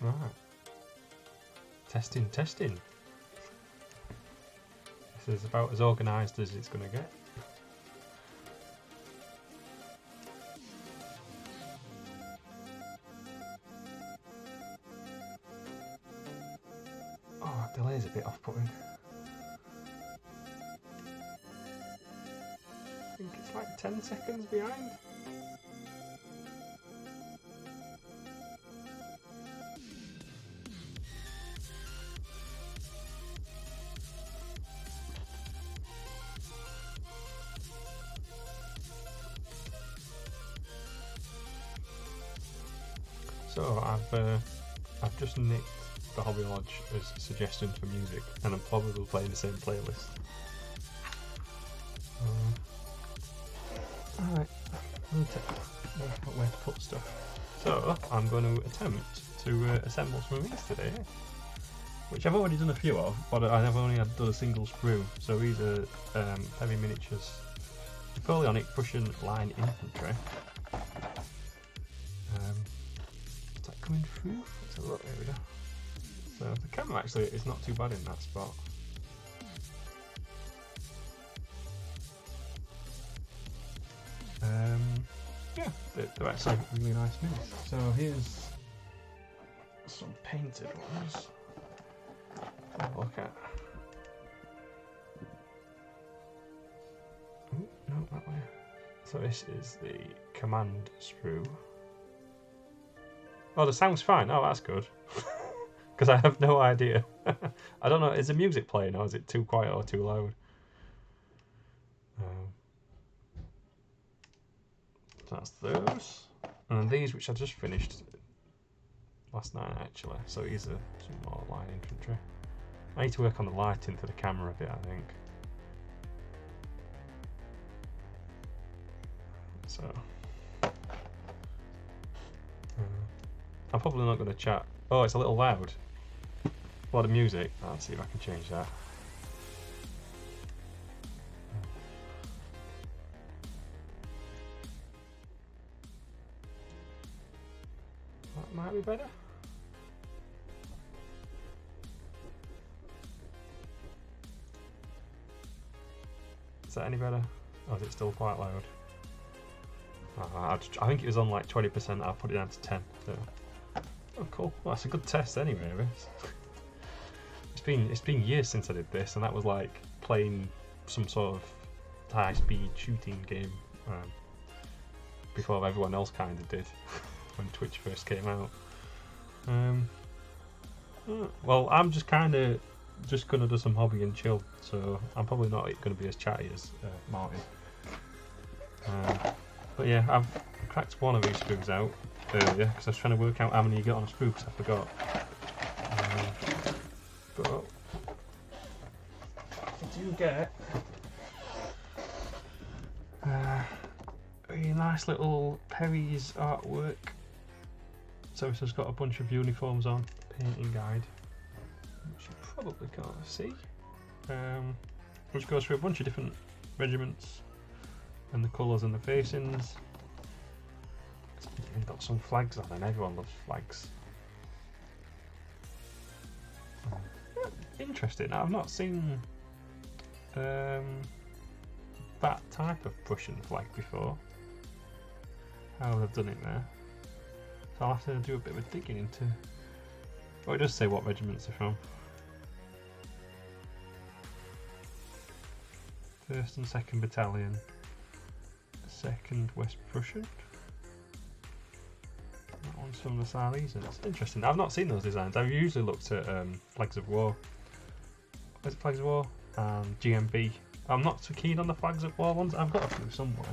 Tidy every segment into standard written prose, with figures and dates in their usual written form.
Right. Testing. This is about as organised as it's going to get. Oh, that delay is a bit off-putting. I think it's like 10 seconds behind. So I've just nicked the Hobby Lodge as suggestions for music, and I'm probably playing the same playlist. Alright, I need to work out where to put stuff. So I'm going to attempt to assemble some of these today, which I've already done a few of, but I've only done a single sprue. So these are heavy miniatures, Napoleonic Prussian line infantry. Coming through. Let's have a look. There we go. So the camera actually is not too bad in that spot. Yeah, they're actually really nice minis. So here's some painted ones. Have a look at. Ooh, no, that way. So this is the command sprue. Oh, the sound's fine. Oh, that's good. Because I have no idea. I don't know. Is the music playing or is it too quiet or too loud? So that's those. And these, which I just finished last night, actually. So these are some more line infantry. I need to work on the lighting for the camera a bit, I think. So... I'm probably not going to chat. Oh, it's a little loud. A lot of music. I'll see if I can change that. That might be better. Is that any better? Or is it still quite loud? I think it was on like 20%. I'll put it down to 10. So. Oh, cool. Well, that's a good test anyway. It's been years since I did this, and that was like playing some sort of high-speed shooting game before everyone else kind of did when Twitch first came out. Well, I'm just kind of just gonna do some hobby and chill, so I'm probably not gonna be as chatty as Martin. But yeah, I've cracked one of these screws out earlier because I was trying to work out how many you get on a screw because I forgot. But you do get a nice little Perry's artwork. So this has got a bunch of uniforms on, painting guide, which you probably can't see, which goes through a bunch of different regiments and the colours and the facings. It's even got some flags on, and everyone loves flags. Interesting. I've not seen that type of Prussian flag before. How they've done it there. So I'll have to do a bit of digging into. Oh, it does say what regiments they're from. 1st and 2nd Battalion, 2nd West Prussian. That one's from the Silesians. It's interesting. I've not seen those designs. I've usually looked at Flags of War. Is it Flags of War? And GMB. I'm not so keen on the Flags of War ones. I've got a few somewhere.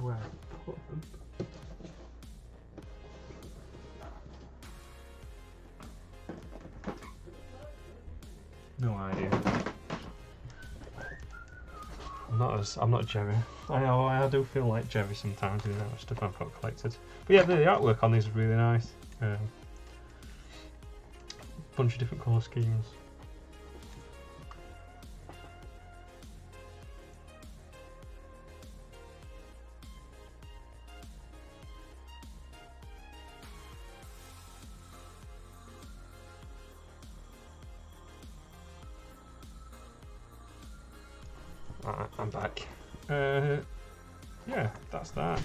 Where I put them. No idea. I'm not Jerry. I know I do feel like Jerry sometimes with that stuff I've got collected. But yeah, the artwork on these is really nice. Bunch of different colour schemes. Alright, I'm back. Yeah, that's that.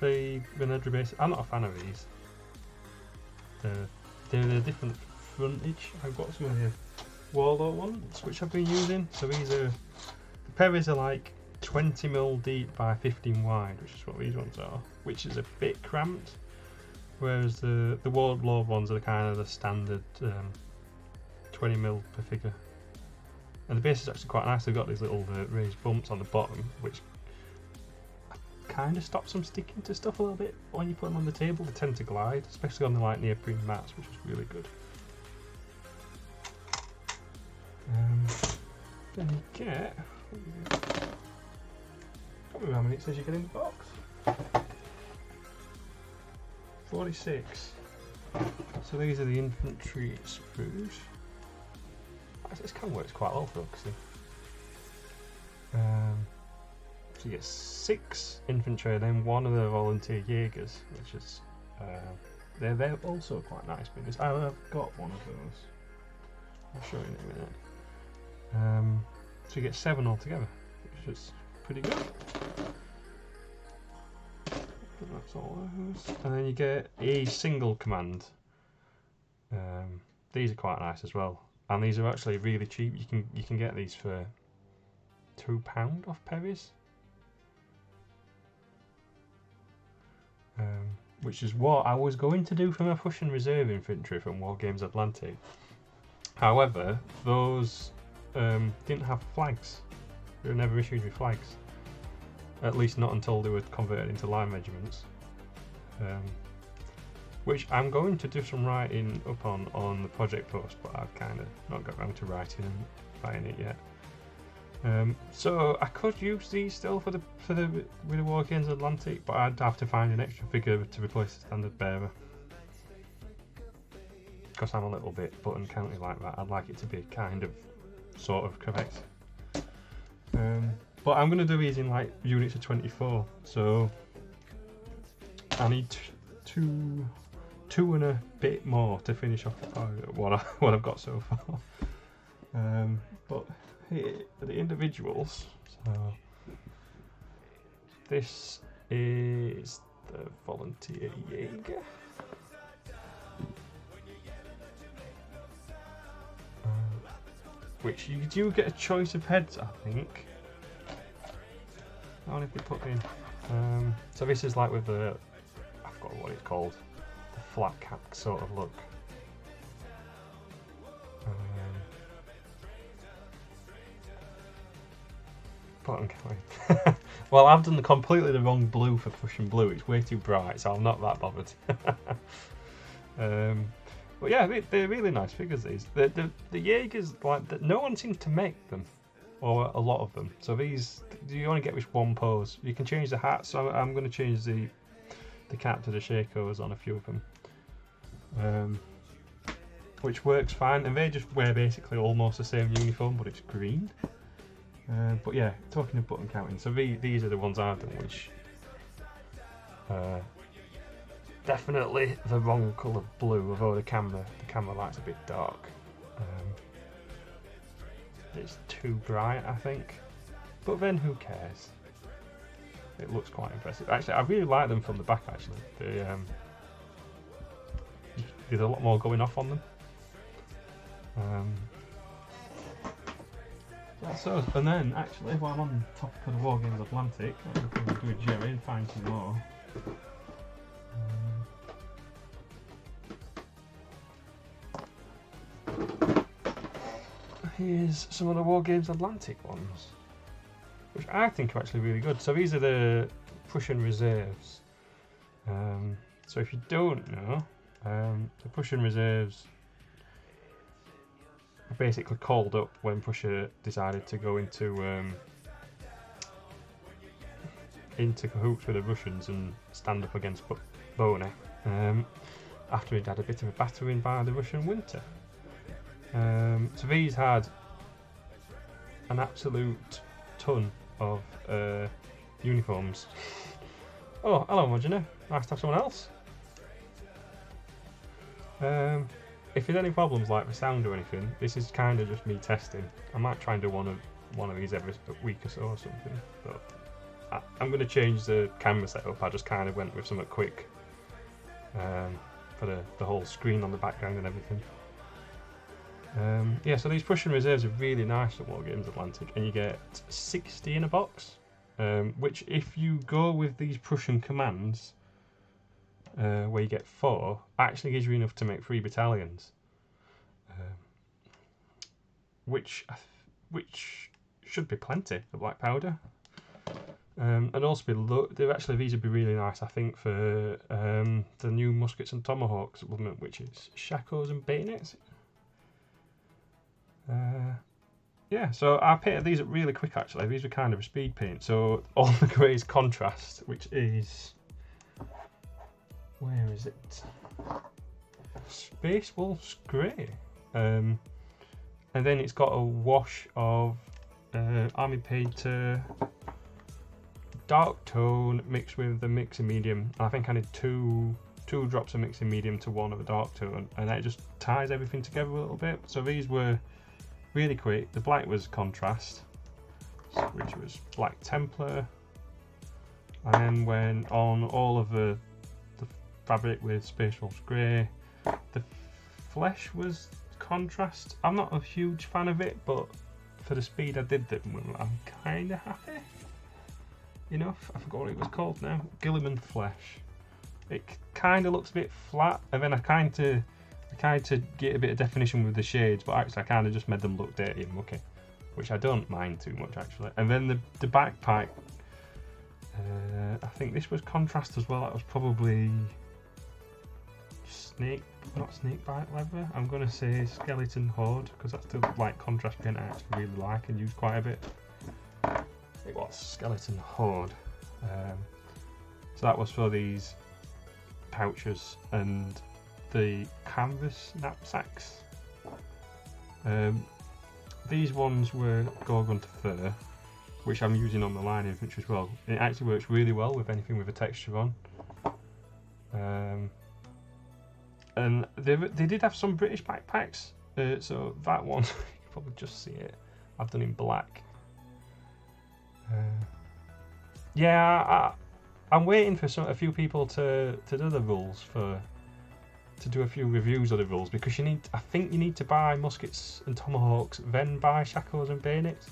The Venedra base. I'm not a fan of these. They're a different frontage. I've got some of the Warlord ones which I've been using. So these are, the Perrys are like 20mm deep by 15 wide, which is what these ones are, which is a bit cramped. Whereas the Warlord ones are kind of the standard 20mm per figure. And the base is actually quite nice. They've got these little raised bumps on the bottom, which kind of stops them sticking to stuff a little bit. When you put them on the table, they tend to glide, especially on the like neoprene mats, which is really good. Then you get, I can't remember how many it says you get in the box. 46. So these are the infantry screws. This kind of works quite well for Oxy. So you get 6 infantry and then 1 of the volunteer Jaegers, which is they're also quite nice because I've got one of those. I'll show you in a minute. So you get 7 altogether, which is pretty good. That's all those. And then you get a single command. These are quite nice as well. And these are actually really cheap. You can get these for £2 off Perry's, which is what I was going to do for my Prussian Reserve Infantry from War Games Atlantic. However, those didn't have flags. They were never issued with flags. At least not until they were converted into line regiments. Which I'm going to do some writing up on the project post, but I've kind of not got around to writing it yet. So I could use these still for the with the War Games Atlantic, but I'd have to find an extra figure to replace the standard bearer. Because I'm a little bit button county like that, I'd like it to be kind of sort of correct. But I'm going to do these in like units of 24, so I need two and a bit more to finish off what I've got so far. But here are the individuals. So this is the volunteer Jaeger. Which you do get a choice of heads, I think. I wonder if they put in. So this is like with the, I forgot what it's called, the flat cap sort of look. Button counting. Well, I've done completely the wrong blue for Prussian blue. It's way too bright, so I'm not that bothered. But yeah, they're really nice figures. These the Jaegers, like no one seems to make them, or a lot of them. So these, you only get with one pose. You can change the hat. So I'm going to change the cap to the Shakos on a few of them, which works fine. And they just wear basically almost the same uniform, but it's green. But yeah, talking of button counting, so these are the ones I've done, which definitely the wrong colour blue, although the camera light's a bit dark. It's too bright, I think, but then who cares? It looks quite impressive. Actually, I really like them from the back. Actually, there's a lot more going off on them. So, and then actually, while I'm on the topic of the War Games Atlantic, I'm going to do a Jerry and find some more. Here's some of the War Games Atlantic ones, which I think are actually really good. So these are the Prussian reserves. So if you don't know, the Prussian reserves basically called up when Prussia decided to go into cahoots with the Russians and stand up against Boney, after he'd had a bit of a battering by the Russian winter. So these had an absolute ton of uniforms. Oh, hello Mojina, nice to have someone else. If there's any problems like the sound or anything, this is kind of just me testing. I might try and do one of these every week or so or something. But I'm going to change the camera setup. I just kind of went with something quick for the whole screen on the background and everything. Yeah, so these Prussian reserves are really nice at War Games Atlantic, and you get 60 in a box, which if you go with these Prussian commands, where you get 4, actually gives you enough to make 3 battalions, which should be plenty of black powder, and also these would be really nice, I think, for the new muskets and tomahawks supplement, which is shakos and bayonets. Yeah, so I painted these up really quick actually. These were kind of a speed paint, so all the greys contrast, which is, where is it? Space Wolf's Grey. And then it's got a wash of Army Painter dark tone mixed with the mixing medium. I think I need two drops of mixing medium to one of the dark tone, and that just ties everything together a little bit. So these were really quick. The black was contrast, which was Black Templar, and then went on all of the fabric with Space Wolf's Grey. The flesh was contrast. I'm not a huge fan of it, but for the speed I did them with, I'm kind of happy. Enough. I forgot what it was called now. Gilliman flesh. It kind of looks a bit flat, and then I kind of get a bit of definition with the shades, but actually I kind of just made them look dirty and mucky, which I don't mind too much actually. And then the backpack, I think this was contrast as well. That was probably not snakebite leather. I'm going to say skeleton horde, because that's the like contrast paint I actually really like and use quite a bit. It was skeleton horde. So that was for these pouches and the canvas knapsacks. These ones were Gorgon to fur, which I'm using on the lining which as well. It actually works really well with anything with a texture on. And they did have some British backpacks, so that one, you can probably just see it, I've done in black. Yeah, I'm waiting for a few people to do the rules to do a few reviews of the rules, because I think you need to buy muskets and tomahawks, then buy shakos and bayonets.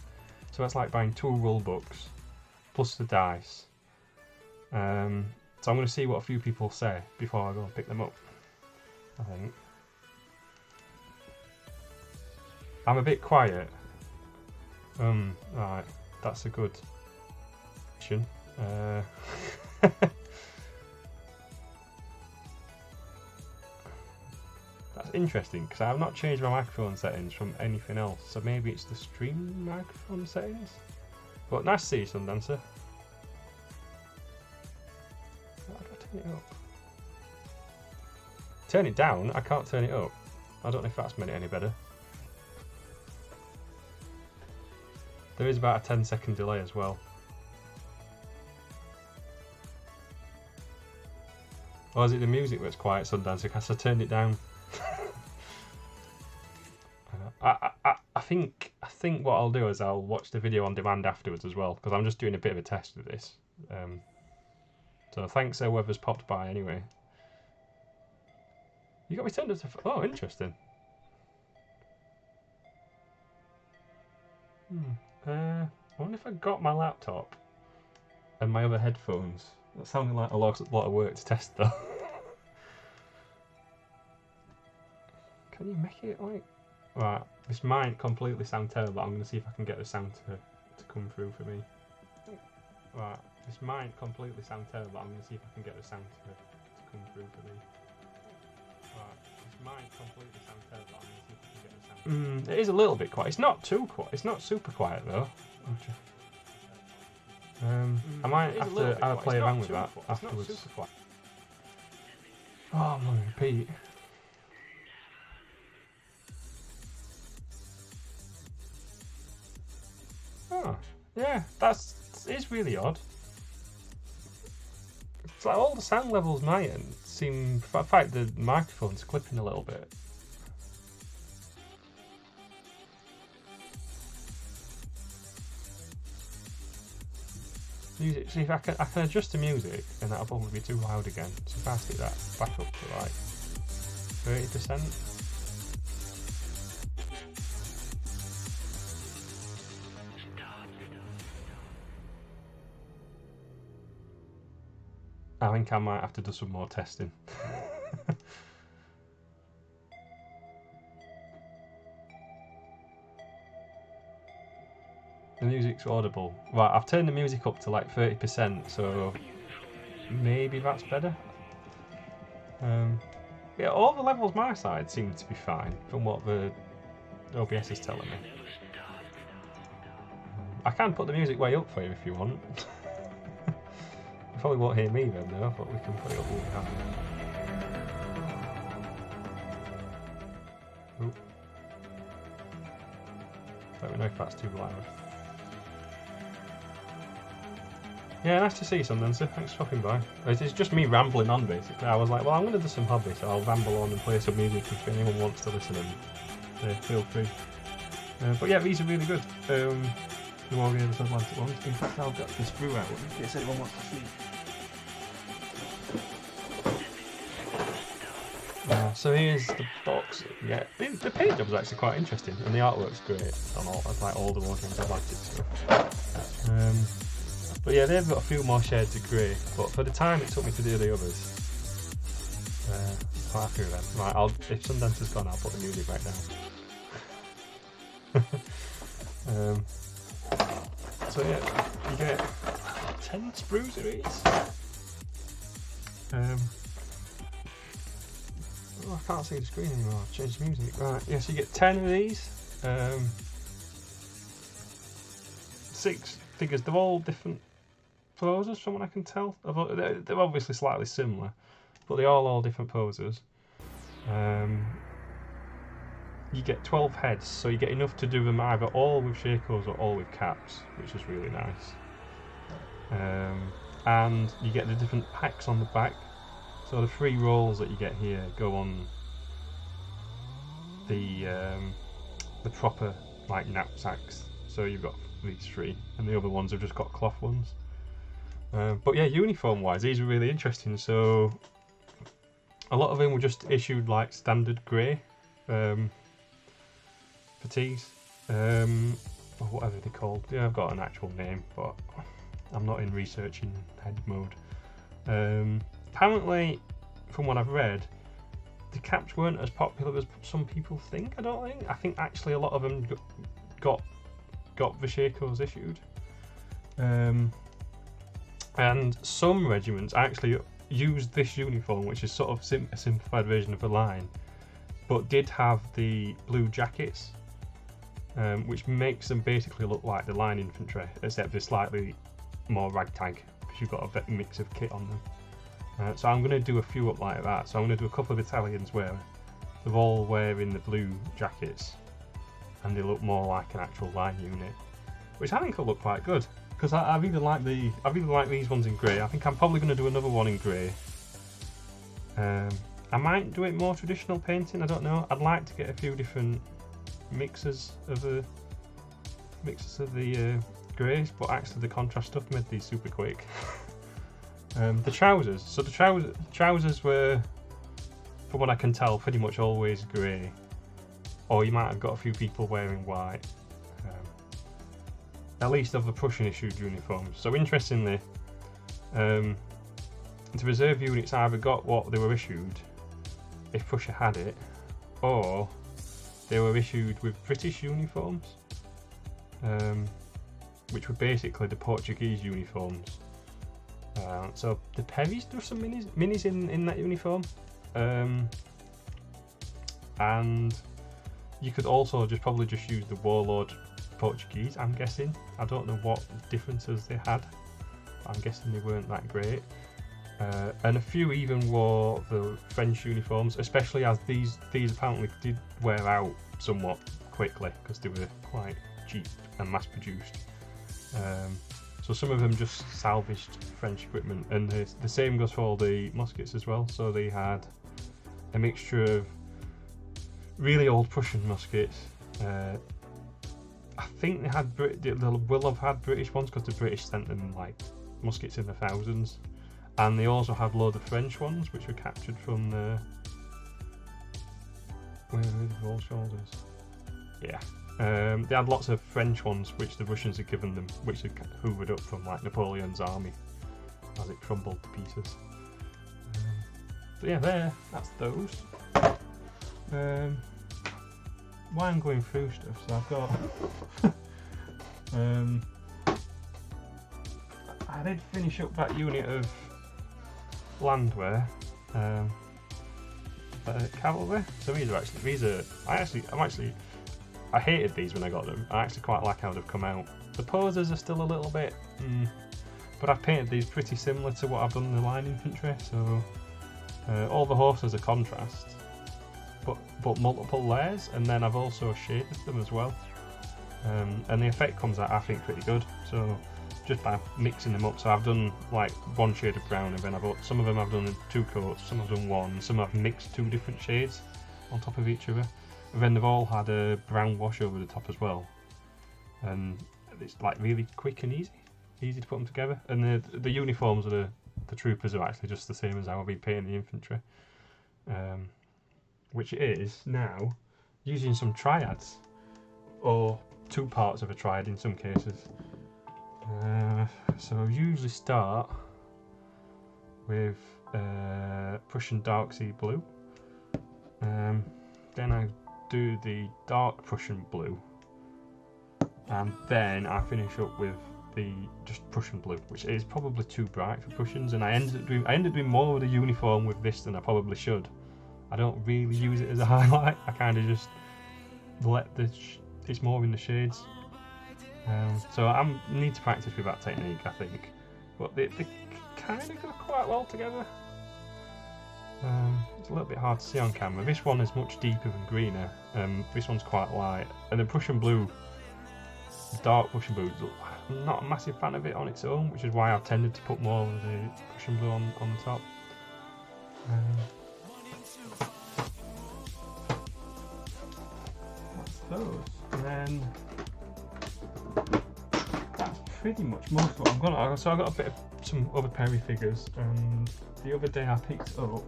So that's like buying 2 rule books plus the dice. So I'm going to see what a few people say before I go and pick them up. I think. I'm a bit quiet. Right, that's a good option. That's interesting because I've not changed my microphone settings from anything else, so maybe it's the stream microphone settings. But nice to see you, Sundancer. How do I turn it up? Turn it down? I can't turn it up. I don't know if that's made it any better. There is about a 10-second delay as well. Or is it the music that's quiet, Sundancer? Because I turned it down. I think what I'll do is I'll watch the video on demand afterwards as well, because I'm just doing a bit of a test of this. So thanks whoever's popped by anyway. You got me turned up to... Oh, interesting. I wonder if I got my laptop and my other headphones. That sounded like a lot of work to test though. Can you make it like... Right, this might completely sound terrible, but I'm going to see if I can get the sound to come through for me. Right, this might completely sound terrible, but I'm going to see if I can get the sound to come through for me. Right, this might completely sound terrible, but I'm going to see if I can get the sound. It is a little bit quiet. It's not too quiet. It's not super quiet though. I might have to have a play around with that afterwards. Oh, I'm going to repeat. Oh, yeah, it's really odd. It's like all the sound levels my end seem, in fact the microphone's clipping a little bit. Music, see if I can adjust the music and that'll probably be too loud again. So if I stick that back up to like 30%. I think I might have to do some more testing. The music's audible. Right, I've turned the music up to like 30%, so maybe that's better. Yeah, all the levels my side seem to be fine from what the OBS is telling me. I can put the music way up for you if you want. You probably won't hear me then though, but we can put it up all we can. Let me know if that's too loud. Yeah, nice to see you, Sundancer. Thanks for stopping by. It's just me rambling on basically. I was like, well, I'm going to do some hobby, so I'll ramble on and play some music if anyone wants to listen and feel free. But yeah, these are really good. The Warrior of Atlantic ones. In fact, I'll get this brew out in case anyone wants to see. So here's the box. Yeah, the paint job is actually quite interesting, and the artwork's great on all the Warrior of Atlantic stuff. But yeah, they've got a few more shades of grey, but for the time it took me to do the others, I'm quite happy with them. Right, if Sundancer's gone, I'll put the music back down. So yeah, you get 10 sprues of these. Oh, I can't see the screen anymore. I've changed the music. Right, yeah, so you get 10 of these. 6 figures. They're all different poses from what I can tell. They're obviously slightly similar, but they're all different poses. You get 12 heads, so you get enough to do them either all with Shakos or all with caps, which is really nice. And you get the different packs on the back. So the 3 rolls that you get here go on the proper like knapsacks. So you've got these 3, and the other ones have just got cloth ones. But yeah, uniform wise, these are really interesting. So a lot of them were just issued like standard grey fatigues, or whatever they're called. Yeah, I've got an actual name, but I'm not in researching head mode. Apparently, from what I've read, the caps weren't as popular as some people think. I think actually a lot of them got Vishekos issued, and some regiments actually used this uniform, which is sort of a simplified version of a line, but did have the blue jackets, which makes them basically look like the line infantry, except they're slightly more ragtag because you've got a bit mix of kit on them. So I'm going to do a few up like that. So I'm going to do a couple of battalions where they're all wearing the blue jackets and they look more like an actual line unit, which I think will look quite good because I really like these ones in grey. I think I'm probably going to do another one in grey. I might do it more traditional painting. I don't know. I'd like to get a few different mixes of the greys, but actually the contrast stuff made these super quick. The trousers. So the trousers were, from what I can tell, pretty much always grey, or you might have got a few people wearing white, at least of the Prussian issued uniforms. So interestingly, the reserve units either got what they were issued if Prussia had it, or they were issued with British uniforms, which were basically the Portuguese uniforms. So the Perrys do some minis in that uniform, and you could also probably just use the Warlord Portuguese, I'm guessing. I don't know what differences they had, but I'm guessing they weren't that great. And a few even wore the French uniforms, especially as these apparently did wear out somewhat quickly because they were quite cheap and mass produced. So some of them just salvaged French equipment, and the same goes for all the muskets as well. So they had a mixture of really old Prussian muskets. I think they will have had British ones because the British sent them like muskets in the thousands, and they also had loads of French ones which were captured from the Wall Shoulders. Yeah. They had lots of French ones which the Russians had given them, which had hoovered up from like Napoleon's army as it crumbled to pieces. But yeah, that's those. Why I'm going through stuff, so I've got I did finish up that unit of landwear, cavalry. So I hated these when I got them. I actually quite like how they've come out. The poses are still a little bit, but I've painted these pretty similar to what I've done in the line infantry. So all the horses are contrast, but multiple layers, and then I've also shaded them as well. And the effect comes out, I think, pretty good. So just by mixing them up, so I've done like one shade of brown, and then some of them I've done in 2 coats, some I've done one, some I've mixed 2 different shades on top of each other. And then they've all had a brown wash over the top as well, and it's like really quick and easy to put them together. And the uniforms of the troopers are actually just the same as how I've been painting the infantry, which is now using some triads, or 2 parts of a triad in some cases. So I usually start with Prussian dark sea blue, then I do the dark Prussian blue, and then I finish up with the just Prussian blue, which is probably too bright for Prussians, and I ended up doing more with the uniform with this than I probably should. I don't really use it as a highlight. I kind of just let it's more in the shades. So I need to practice with that technique, I think, but they kind of go quite well together. It's a little bit hard to see on camera. This one is much deeper and greener. This one's quite light, and the Prussian blue, dark Prussian blue, I'm not a massive fan of it on its own, which is why I've tended to put more of the Prussian blue on the top. That's those, and then that's pretty much most of what I'm gonna. So I got a bit of some other Perry figures, and the other day I picked up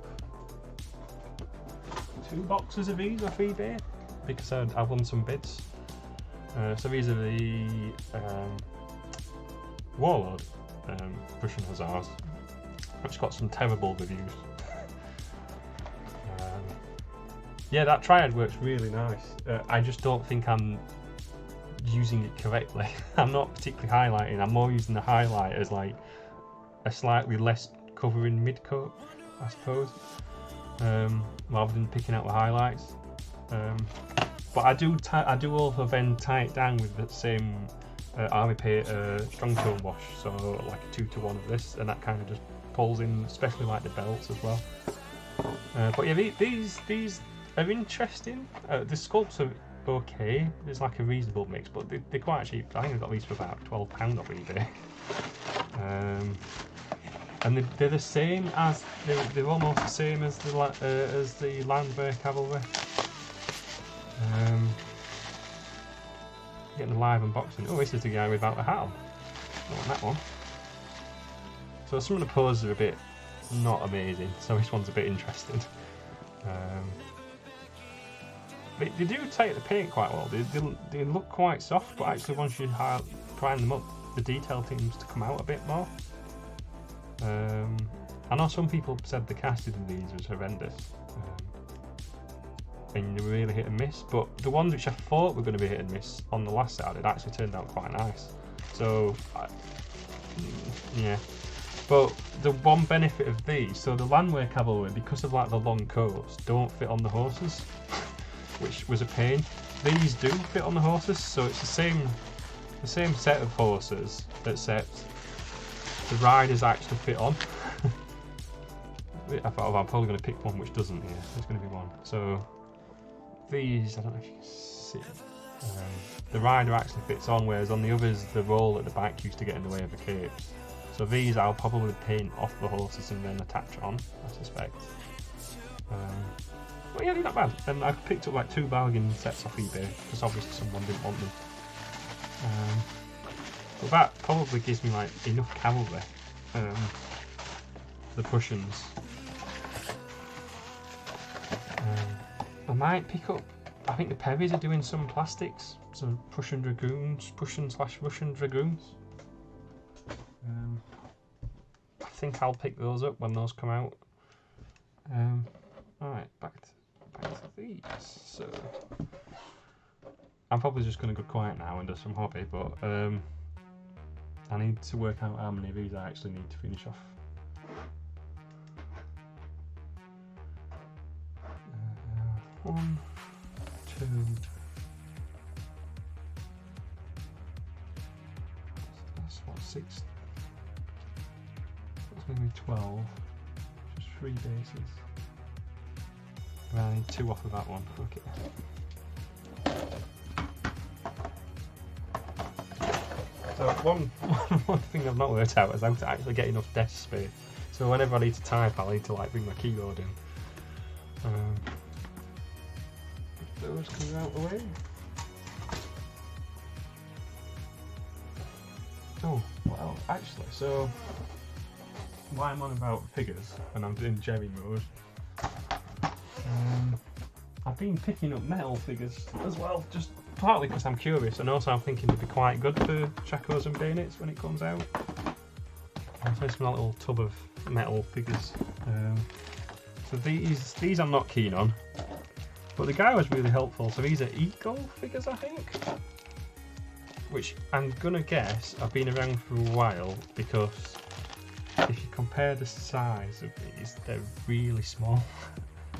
2 boxes of these off eBay because I won some bids. So these are the Warlord Prussian Hussars, which got some terrible reviews. Yeah, that triad works really nice. I just don't think I'm using it correctly. I'm not particularly highlighting. I'm more using the highlight as like a slightly less covering mid coat, I suppose, rather than picking out the highlights. But I do also then tie it down with the same Army Paint strong tone wash, so like a 2-to-1 of this, and that kind of just pulls in, especially like the belts as well. But yeah, these are interesting. The sculpts are okay. There's like a reasonable mix, but they're quite cheap. I think I got these for about £12 off eBay. And they're the same as they're almost the same as the Landwehr Cavalry. Getting a live unboxing. Oh, this is the guy without the hat on. I want that one. So some of the poses are a bit not amazing, so this one's a bit interesting. They do take the paint quite well. They look quite soft, but actually once you prime them up, the detail seems to come out a bit more. I know some people said the casting in these was horrendous, and they were really hit and miss, but the ones which I thought were going to be hit and miss on the last set, it actually turned out quite nice. So, yeah. But the one benefit of these, so the Landwehr Cavalry, because of like the long coats, don't fit on the horses, which was a pain. These do fit on the horses, so it's the same set of horses, except the riders actually fit on. I thought, oh, I'm probably going to pick one which doesn't here. There's going to be one. So these, I don't know if you can see. The rider actually fits on, whereas on the others, the roll at the back used to get in the way of the capes. So these I'll probably paint off the horses and then attach on, I suspect. But yeah, they're not bad. And I picked up like 2 bargain sets off eBay, because obviously someone didn't want them. But that probably gives me like enough cavalry. The Prussians. I might pick up, I think the Perrys are doing some plastics, some Prussian Dragoons, Prussian/Russian Dragoons. I think I'll pick those up when those come out. Alright, back to these. So I'm probably just going to go quiet now and do some hobby, but I need to work out how many of these I actually need to finish off. 1, 2. That's what, 6? That's maybe 12. Just 3 bases. Well, I need 2 off of that one. Okay. So one thing I've not worked out is how to actually get enough desk space. So whenever I need to type, I'll need to like bring my keyboard in. Those come out the way. Oh, well, actually, so why I'm on about figures and I'm in Jerry mode. I've been picking up metal figures as well, just partly because I'm curious, and also I'm thinking it'd be quite good for Chacos and Bayonets when it comes out. So it's my little tub of metal figures. So these I'm not keen on, but the guy was really helpful. So these are Eagle figures, I think, which I'm gonna guess have been around for a while, because if you compare the size of these, they're really small.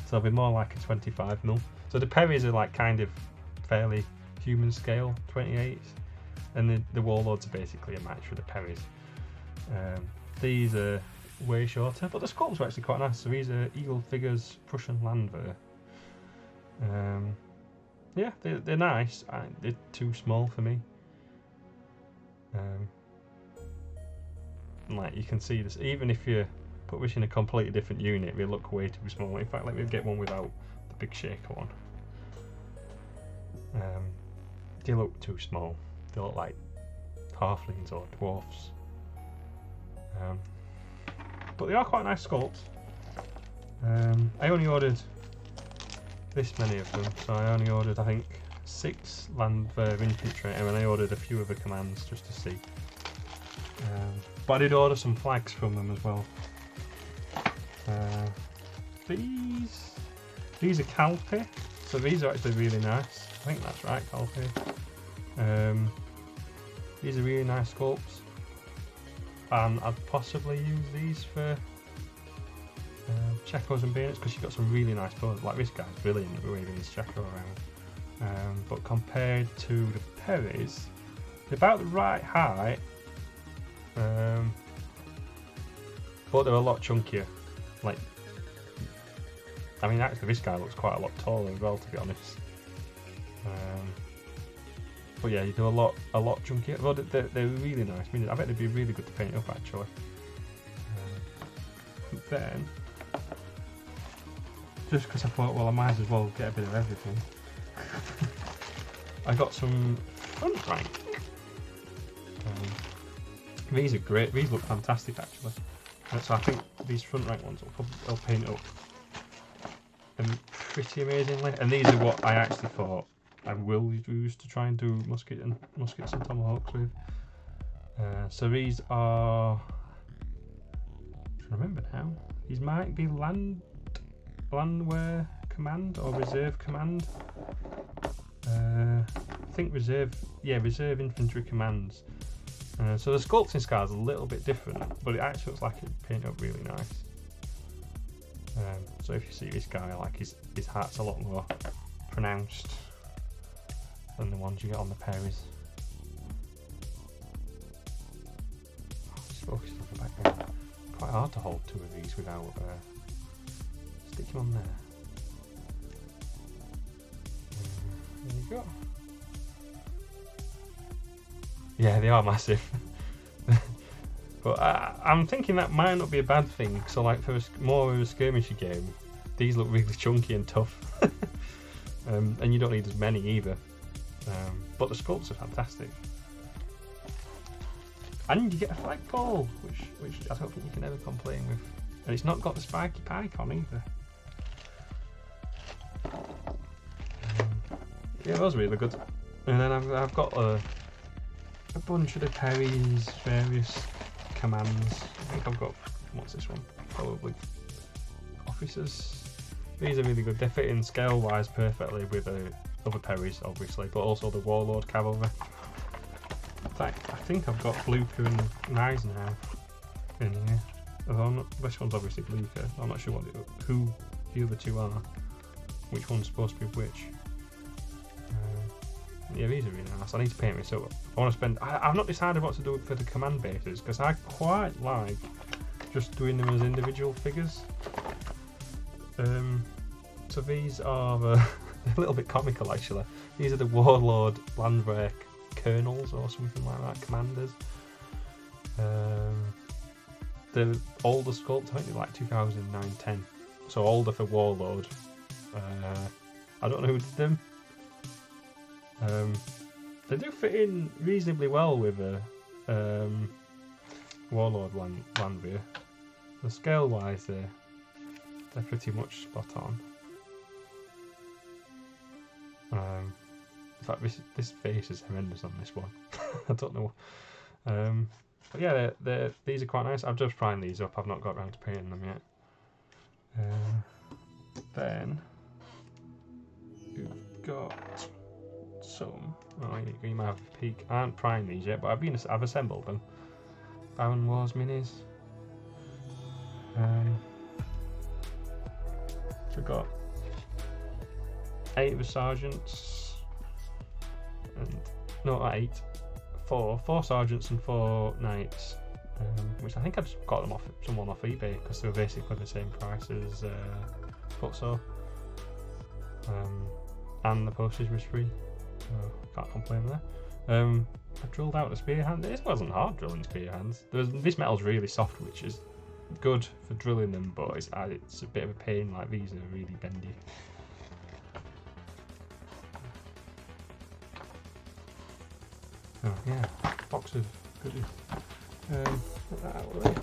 So they'll be more like a 25mm. So the Perrys are like kind of fairly human scale 28s, and the Warlords are basically a match for the Perrys. These are way shorter, but the sculpts are actually quite nice. So these are Eagle figures, Prussian Landwehr. Yeah, they're nice. They're too small for me. Like you can see this, even if you put this in a completely different unit, they look way too small. In fact, let me get one without the big shaker one. They look too small. They look like halflings or dwarfs. But they are quite nice sculpts. I only ordered this many of them, so I only ordered I think 6 Landwehr infantry, and then I ordered a few other commands just to see. But I did order some flags from them as well. These These are Calpi, so these are actually really nice. I think that's right, Calpi. These are really nice sculpts, and I'd possibly use these for Chekos and bayonets, because you've got some really nice poses. Like this guy's brilliant at waving his Cheko around. But compared to the Perrys, they're about the right height, but they're a lot chunkier. Like, I mean, actually, this guy looks quite a lot taller as well, to be honest. But yeah, you do a lot chunkier. Well, they're really nice. I mean, I bet they'd be really good to paint up, actually. Then, just because I thought, well, I might as well get a bit of everything, I got some front rank. These are great. These look fantastic, actually. So I think these front rank ones will paint up pretty amazingly. And these are what I actually thought I will use to try and do muskets and tomahawks with. So these are, I'm trying to remember now. These might be landwehr command or reserve command. I think reserve infantry commands. So the sculpting scar is a little bit different, but it actually looks like it painted up really nice. So if you see this guy, like his hat's a lot more pronounced than the ones you get on the Perrys. Just focus on the background. Quite hard to hold two of these without sticking on there. There you go. Yeah, they are massive. But I'm thinking that might not be a bad thing. So, like, for more of a skirmishy game, these look really chunky and tough. And you don't need as many either. But the sculpts are fantastic. And you get a flagpole, which I don't think you can ever complain with. And it's not got the spiky pike on either. Yeah, those are really good. And then I've got a bunch of the Perrys, various commands. I think I've got, what's this one? Probably officers. These are really good. They fit in scale wise perfectly with other Perrys, obviously, but also the Warlord cavalry. In fact, I think I've got Blucher and Eisenhower in here. Although this one's obviously Blucher. I'm not sure who the other two are. Which one's supposed to be which. Yeah, these are really nice. I need to paint this up. I want to spend. I've not decided what to do for the command bases, because I quite like just doing them as individual figures. So these are a little bit comical, actually. These are the Warlord Landwehr colonels or something like that, commanders. The older sculpt, I think they're like 2009-10, so older for Warlord. I don't know who did them. They do fit in reasonably well with a Warlord Landwehr. The scale wise, they're pretty much spot on. In fact, this face is horrendous on this one. I don't know. But yeah, these are quite nice. I've just primed these up. I've not got around to painting them yet. Then you've got some. Oh, you might have a peek. I haven't primed these yet, but I've assembled them. Baron Wars minis. So we've got 8 of the sergeants, and no, 8. 4 sergeants and 4 knights, which I think I just got them off someone off eBay because they were basically the same price as Futso, and the postage was free, so can't complain there. I drilled out the spear hand. It wasn't hard drilling spear hands. This metal's really soft, which is good for drilling them, but it's a bit of a pain. Like, these are really bendy. Oh yeah, box of goodies. Put that out of the way.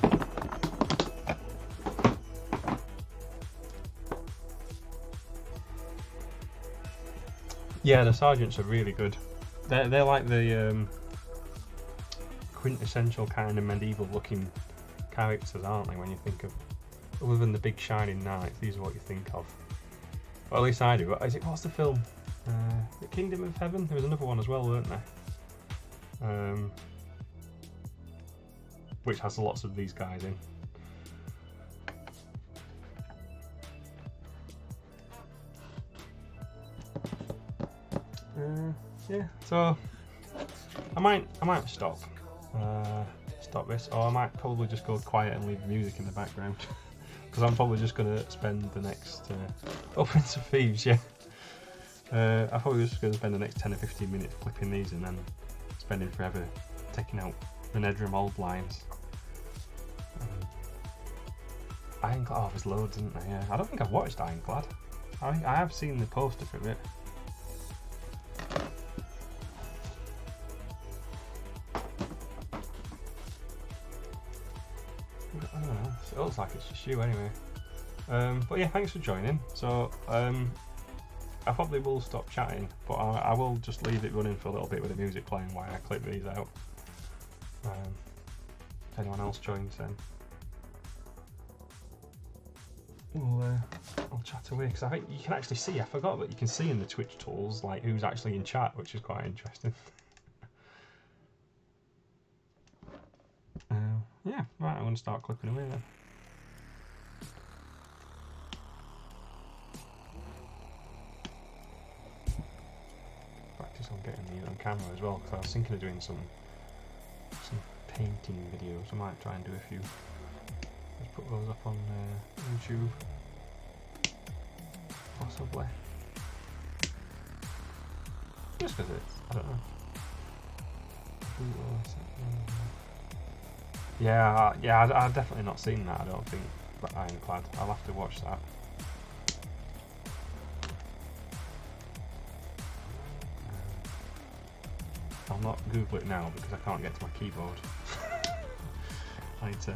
Yeah, the sergeants are really good. They're like the quintessential kind of medieval looking characters, aren't they? When you think of, other than the big shining knights, these are what you think of. Well, at least I do. What's the film? The Kingdom of Heaven? There was another one as well, weren't there? Which has lots of these guys in. Yeah, so I might stop this, or I might probably just go quiet and leave the music in the background, because I'm probably just going to spend the next Prince of Thieves, yeah. I'm probably just going to spend the next 10 or 15 minutes flipping these and then spending forever taking out the Nedrum old lines. Ironclad, oh, there's loads, isn't there? Yeah, I don't think I've watched Ironclad. I have seen the poster for it. I don't know. It looks like it's just you anyway. But yeah, thanks for joining. So I probably will stop chatting, but I will just leave it running for a little bit with the music playing while I clip these out. If anyone else joins, then I'll chat away, because I think you can actually see. I forgot that you can see in the Twitch tools like who's actually in chat, which is quite interesting. Yeah, right. I'm going to start clipping away then. Practice on getting these on camera as well, because I was thinking of doing some painting videos. I might try and do a few. Let's put those up on YouTube, possibly. Just because I don't know. Yeah, I've definitely not seen that. I don't think, but Ironclad. I'll have to watch that. I'll not Google it now because I can't get to my keyboard. I need to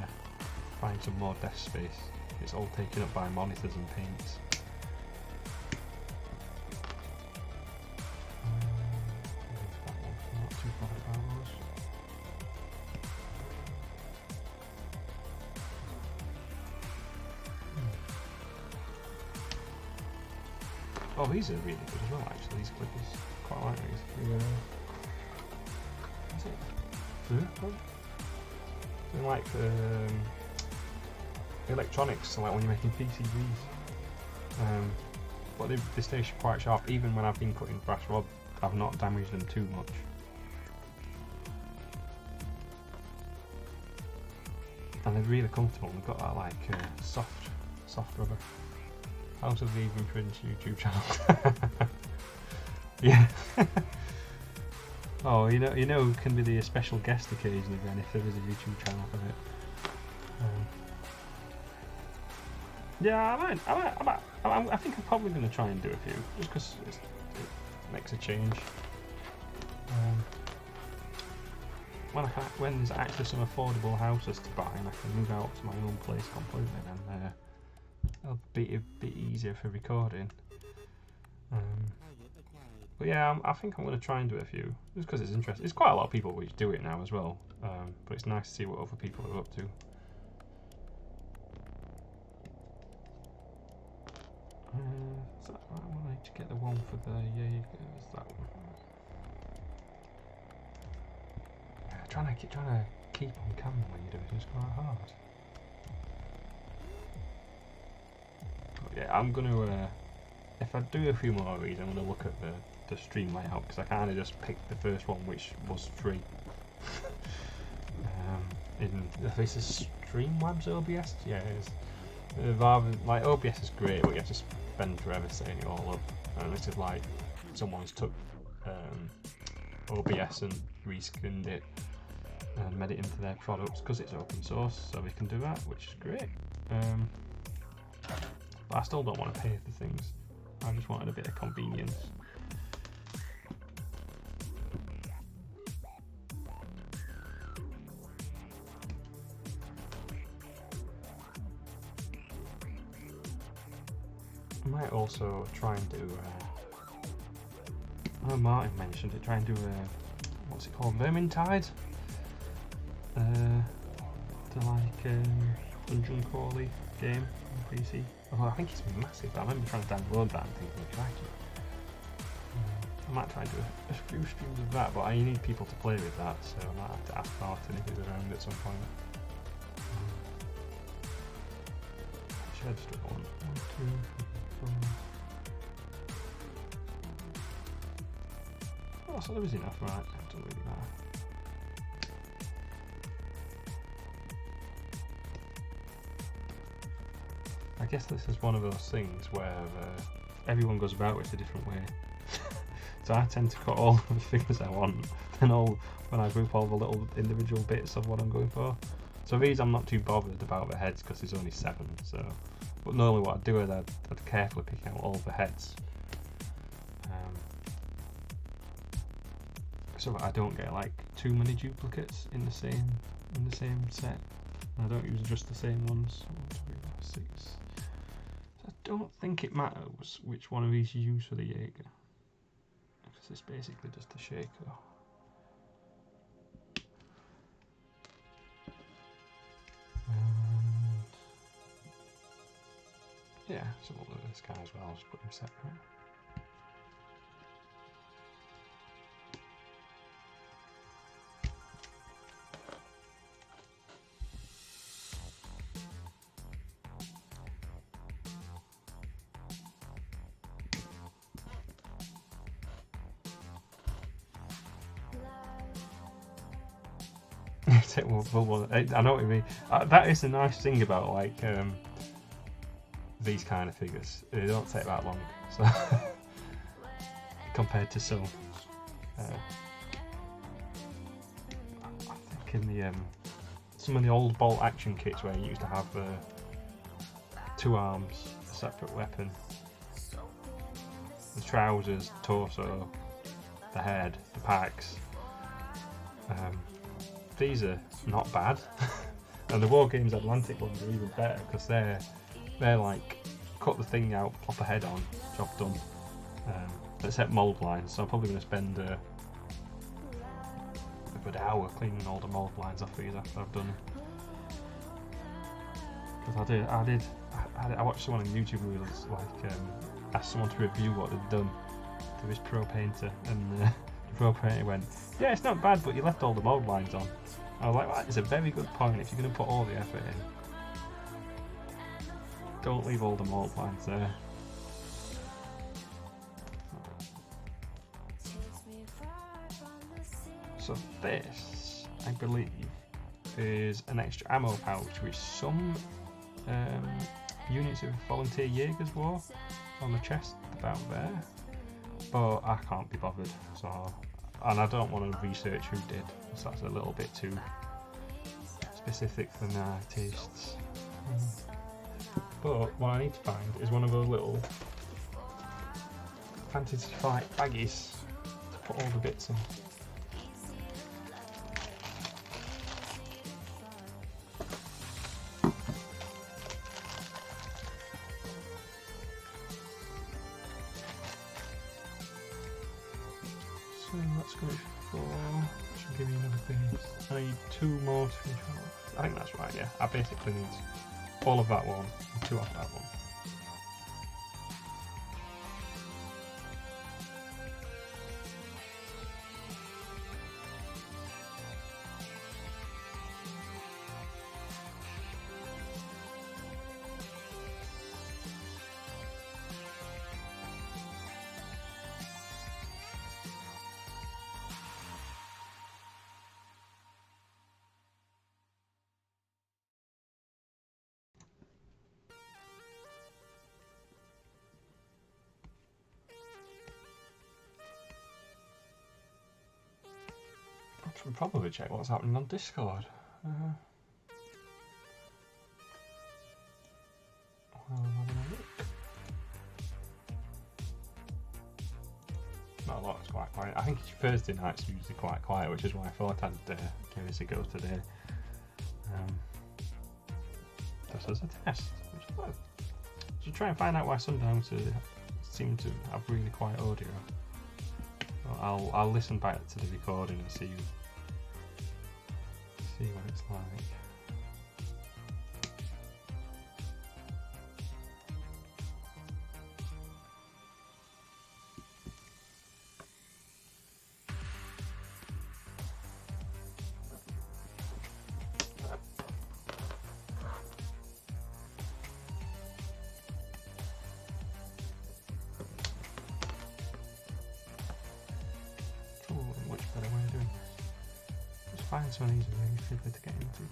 find some more desk space. It's all taken up by monitors and paints. Not too bothered about those. Oh, these are really good as well, actually. These clippers, quite like these. Yeah. Is it blue? They're like electronics, so like when you're making PCBs. But they stay quite sharp. Even when I've been cutting brass rod, I've not damaged them too much. And they're really comfortable. They've got that like soft rubber. How's the Vegan Prince YouTube channel? Yeah. Oh, you know who can be the special guest occasionally then if there is a YouTube channel for it. Yeah, I think I'm probably going to try and do a few, just because it makes a change. When there's actually some affordable houses to buy and I can move out to my own place completely, then it'll be a bit easier for recording. But yeah, I think I'm going to try and do a few, just because it's interesting. There's quite a lot of people which do it now as well, but it's nice to see what other people are up to. Is that right? I want to get the one for the Jaegers, that one. Trying to keep on camera when you do it is quite hard. But yeah, I'm going to, if I do a few more of these, I'm going to look at the stream layout, because I kind of just picked the first one which was free. If this is Streamlabs OBS, yeah it is. Rather, like OBS is great, but you have to spend forever setting it all up. And this is like someone's took OBS and reskinned it and made it into their products because it's open source, so we can do that, which is great. But I still don't want to pay for things. I just wanted a bit of convenience. I might also try and do, oh, Martin mentioned it, try and do what's it called, Vermintide? To like dungeon crawly game on PC. Although I think it's massive. I remember trying to download that and thinking, crikey. I might try and do a few streams of that, but I need people to play with that, so I might have to ask Martin if he's around at some point. Actually, I just do one, 2, 3, 4. Oh, so there is enough, right? It doesn't really matter. I guess this is one of those things where everyone goes about it a different way. So I tend to cut all the figures I want, then when I group all the little individual bits of what I'm going for. So these I'm not too bothered about the heads because there's only 7. So, but normally what I'd do is I'd carefully pick out all the heads, so that I don't get like too many duplicates in the same set. And I don't use just the same ones. 1, 2, 3, 4, 6. So I don't think it matters which one of these you use for the Jaeger. It's basically just a shaker. And yeah, so we'll do this guy as well, I'll just put him separate. I know what you mean. That is the nice thing about like these kind of figures. They don't take that long, so compared to some. I think in the some of the old bolt action kits where you used to have 2 arms, a separate weapon, the trousers, torso, the head, the packs. These are not bad, and the War Games Atlantic ones are even better because they're like cut the thing out, pop a head on, job done. Except mould lines, so I'm probably going to spend a good hour cleaning all the mould lines off these after I've done them. Because I watched someone on YouTube who was like asked someone to review what they'd done to this pro painter, and the pro painter went, "Yeah, it's not bad, but you left all the mould lines on." I was like, well, that is a very good point. If you're going to put all the effort in, don't leave all the mould lines there. So this, I believe, is an extra ammo pouch which some units of volunteer Jaegers wore on the chest about there, but I can't be bothered, so, and I don't want to research who did, so that's a little bit too specific for my tastes. But what I need to find is one of those little Fantasy Flight baggies to put all the bits in. So let's go for, should give me another base. I need 2 more to finish off. I think that's right, yeah. I basically need all of that one and 2 off that one. I should probably check what's happening on Discord. Not a lot, it's quite quiet. I think Thursday night's usually quite quiet, which is why I thought I'd give this a go today. Just as a test. To try and find out why sometimes seem to have really quiet audio. I'll listen back to the recording and see what it's like. find some of these really fiddly to get into.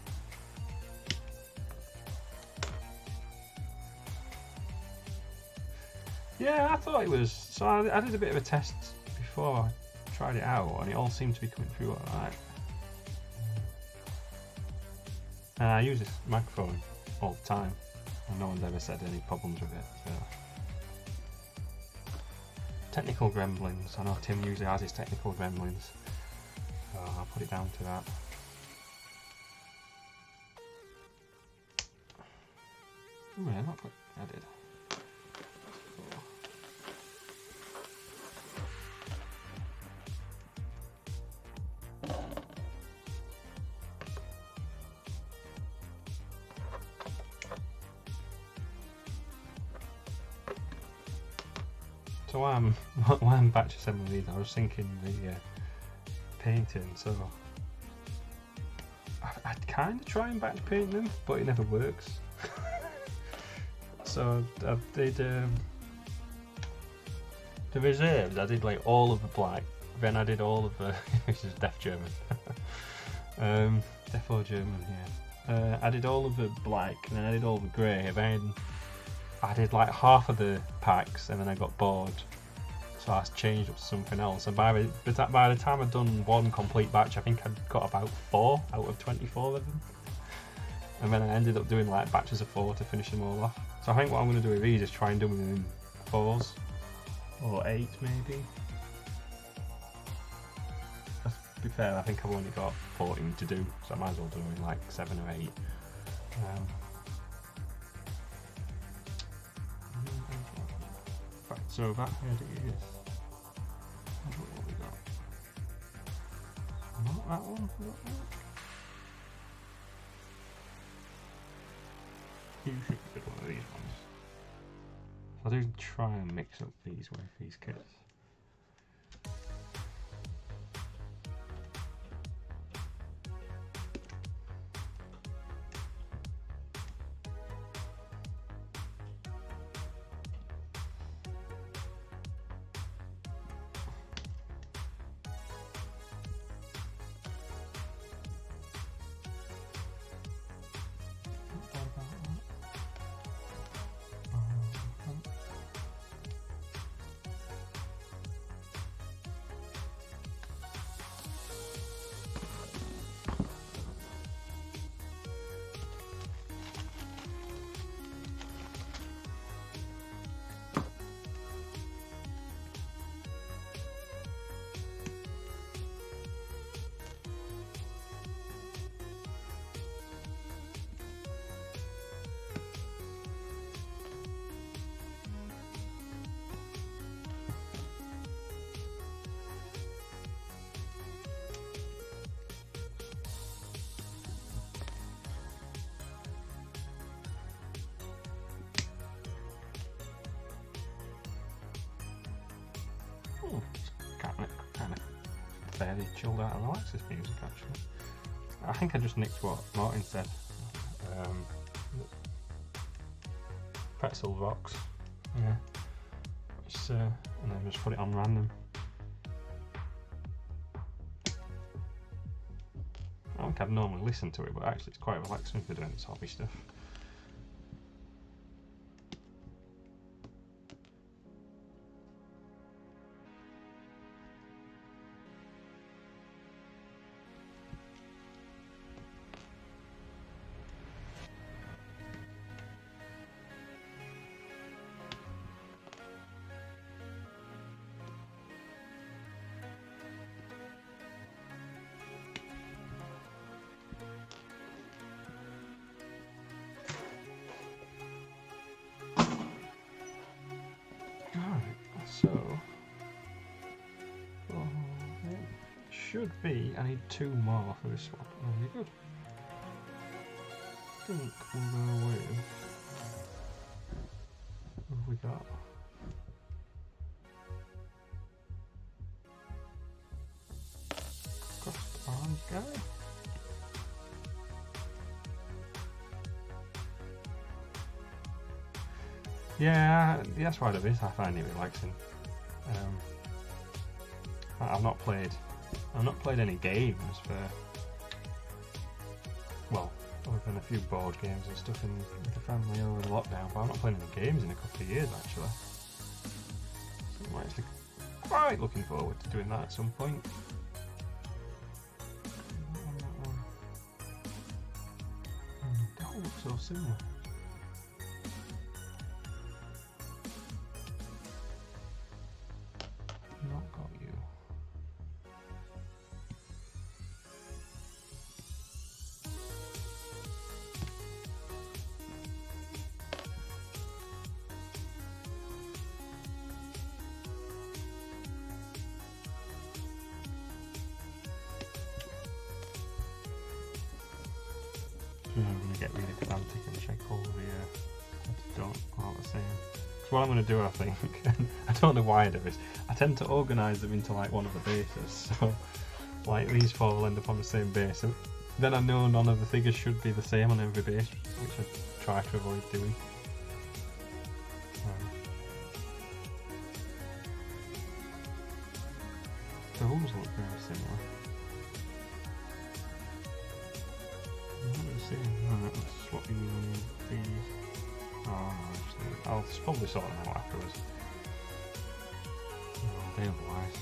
Yeah, I thought it was. So I did a bit of a test before I tried it out, and it all seemed to be coming through alright. And I use this microphone all the time, and no one's ever said any problems with it. So. Technical gremlins. I know Tim usually has his technical gremlins, so I'll put it down to that. Yeah, not quite. I did. So while I'm batch assembling these, I was thinking the painting. So I'd kind of try and batch paint them, but it never works. So I did the reserves. I did like all of the black, then I did all of the this is Def German, Defo German. Yeah, I did all of the black, and then I did all the grey. Then I did like half of the packs, and then I got bored, so I changed up to something else. And by the time I'd done one complete batch, I think I'd got about 4 out of 24 of them. And then I ended up doing like batches of 4 to finish them all off. So I think what I'm going to do with these is try and do them in 4s or 8 maybe. To be fair, I think I've only got 14 to do, so I might as well do them in like 7 or 8. Right, so that head is. What we got? Not that one. You should get one of these ones. So I do try and mix up these with these kits. Kind of fairly chilled out and relaxed this music actually. I think I just nicked what Martin said. Pretzel rocks, yeah. And then just put it on random. I think I'd normally listen to it, but actually it's quite relaxing for doing this hobby stuff. So, it should be, I need 2 more for this one. Oh, you're good. I think we'll go with, what have we got? Crossed arms guy. Yeah, that's what it is. I find it relaxing. I've not played any games for well, other than a few board games and stuff with the family over the lockdown, but I'm not playing any games in a couple of years actually. So I'm actually quite looking forward to doing that at some point. They all look so similar. Not got you. I'm going to get really pedantic and check all the don't all the same. Because what I'm going to do, I think, and I don't know why I do this, I tend to organise them into like one of the bases. So like these four will end up on the same base, and then I know none of the figures should be the same on every base, which I try to avoid doing. Those look very similar. Right, let's swap you these. Oh no, actually, I'll probably sort them out afterwards. All day otherwise.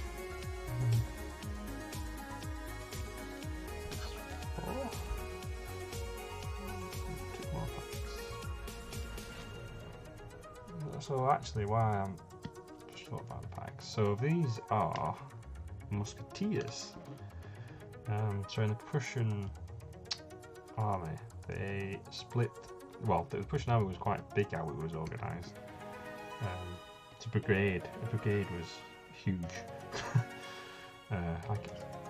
Four. 2 more packs. So actually, why I'm just thought about the packs. So these are musketeers. So in the Prussian army, they split. Well, the Prussian army was quite big how it was organised. It's a brigade. A brigade was huge.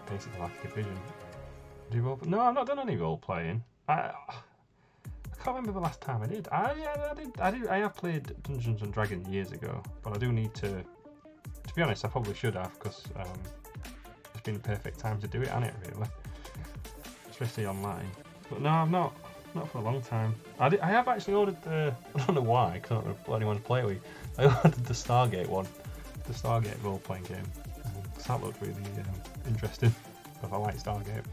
Basically like a division. No, I've not done any role playing. I can't remember the last time I did. I have played Dungeons and Dragons years ago, but I do need to. To be honest, I probably should have, because it's been the perfect time to do it, hasn't it? Really, especially online. But no, I've not for a long time. I have actually ordered the. I don't know why, because I don't know what anyone to play with. I ordered the Stargate one, the Stargate role-playing game. That looked really interesting. Because I like Stargate.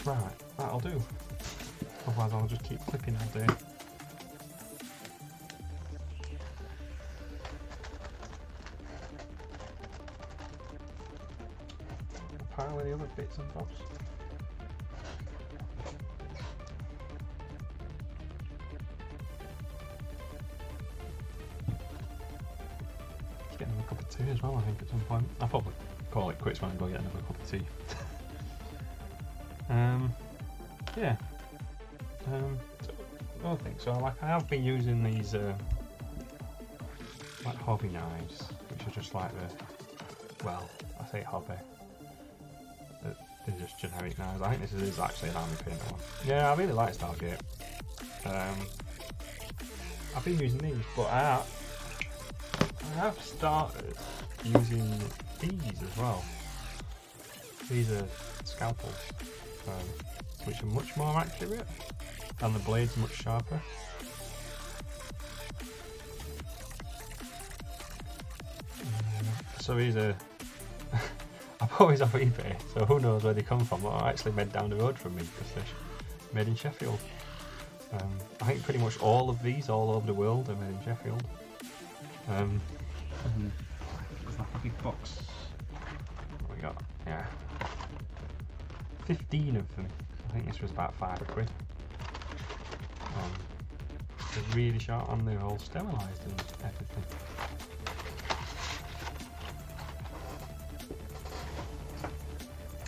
Right, that'll do. Otherwise, I'll just keep clicking all day. Pile any other bits and bobs. Get another cup of tea as well, I think, at some point. I'll probably call it quits when I go get another cup of tea. Yeah. So, other thing. So, like, I have been using these like hobby knives, which are just like the. Well, I say hobby. They're just generic knives. I think this is actually an army painter one. Yeah, I really like Stargate. I've been using these, but I have started using these as well. These are scalpels, which are much more accurate, and the blade's much sharper. So these are. I bought these off eBay, so who knows where they come from. They're actually made down the road from me, because they're made in Sheffield. I think pretty much all of these all over the world are made in Sheffield. There's like a big box. What we got? Yeah. 15 of them. I think this was about £5. They're really sharp and they're all sterilised and everything.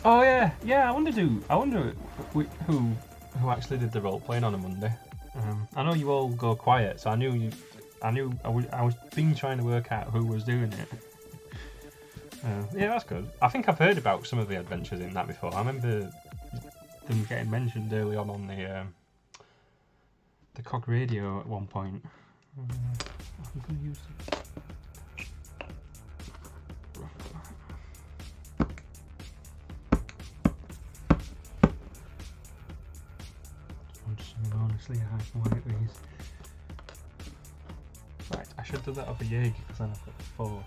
Oh yeah. I wonder who actually did the role playing on a Monday. I know you all go quiet, so I was been trying to work out who was doing it. Yeah, that's good. I think I've heard about some of the adventures in that before. I remember them getting mentioned early on the Cog Radio at one point. I'm going to use this. Honestly, I have like these. Right, I should do that over Jaeger because then I've got 4.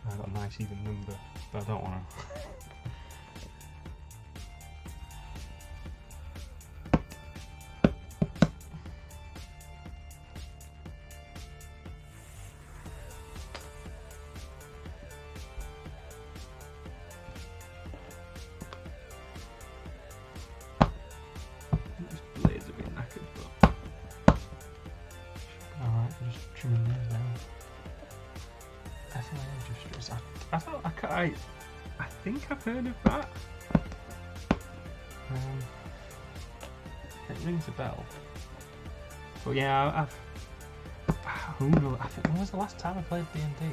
I got a nice even number, but I don't want to. This blade's a bit knackered, but alright, I'm just trimming these down. I think I've heard of that. It rings a bell. But yeah, who knows? I think, when was the last time I played D&D?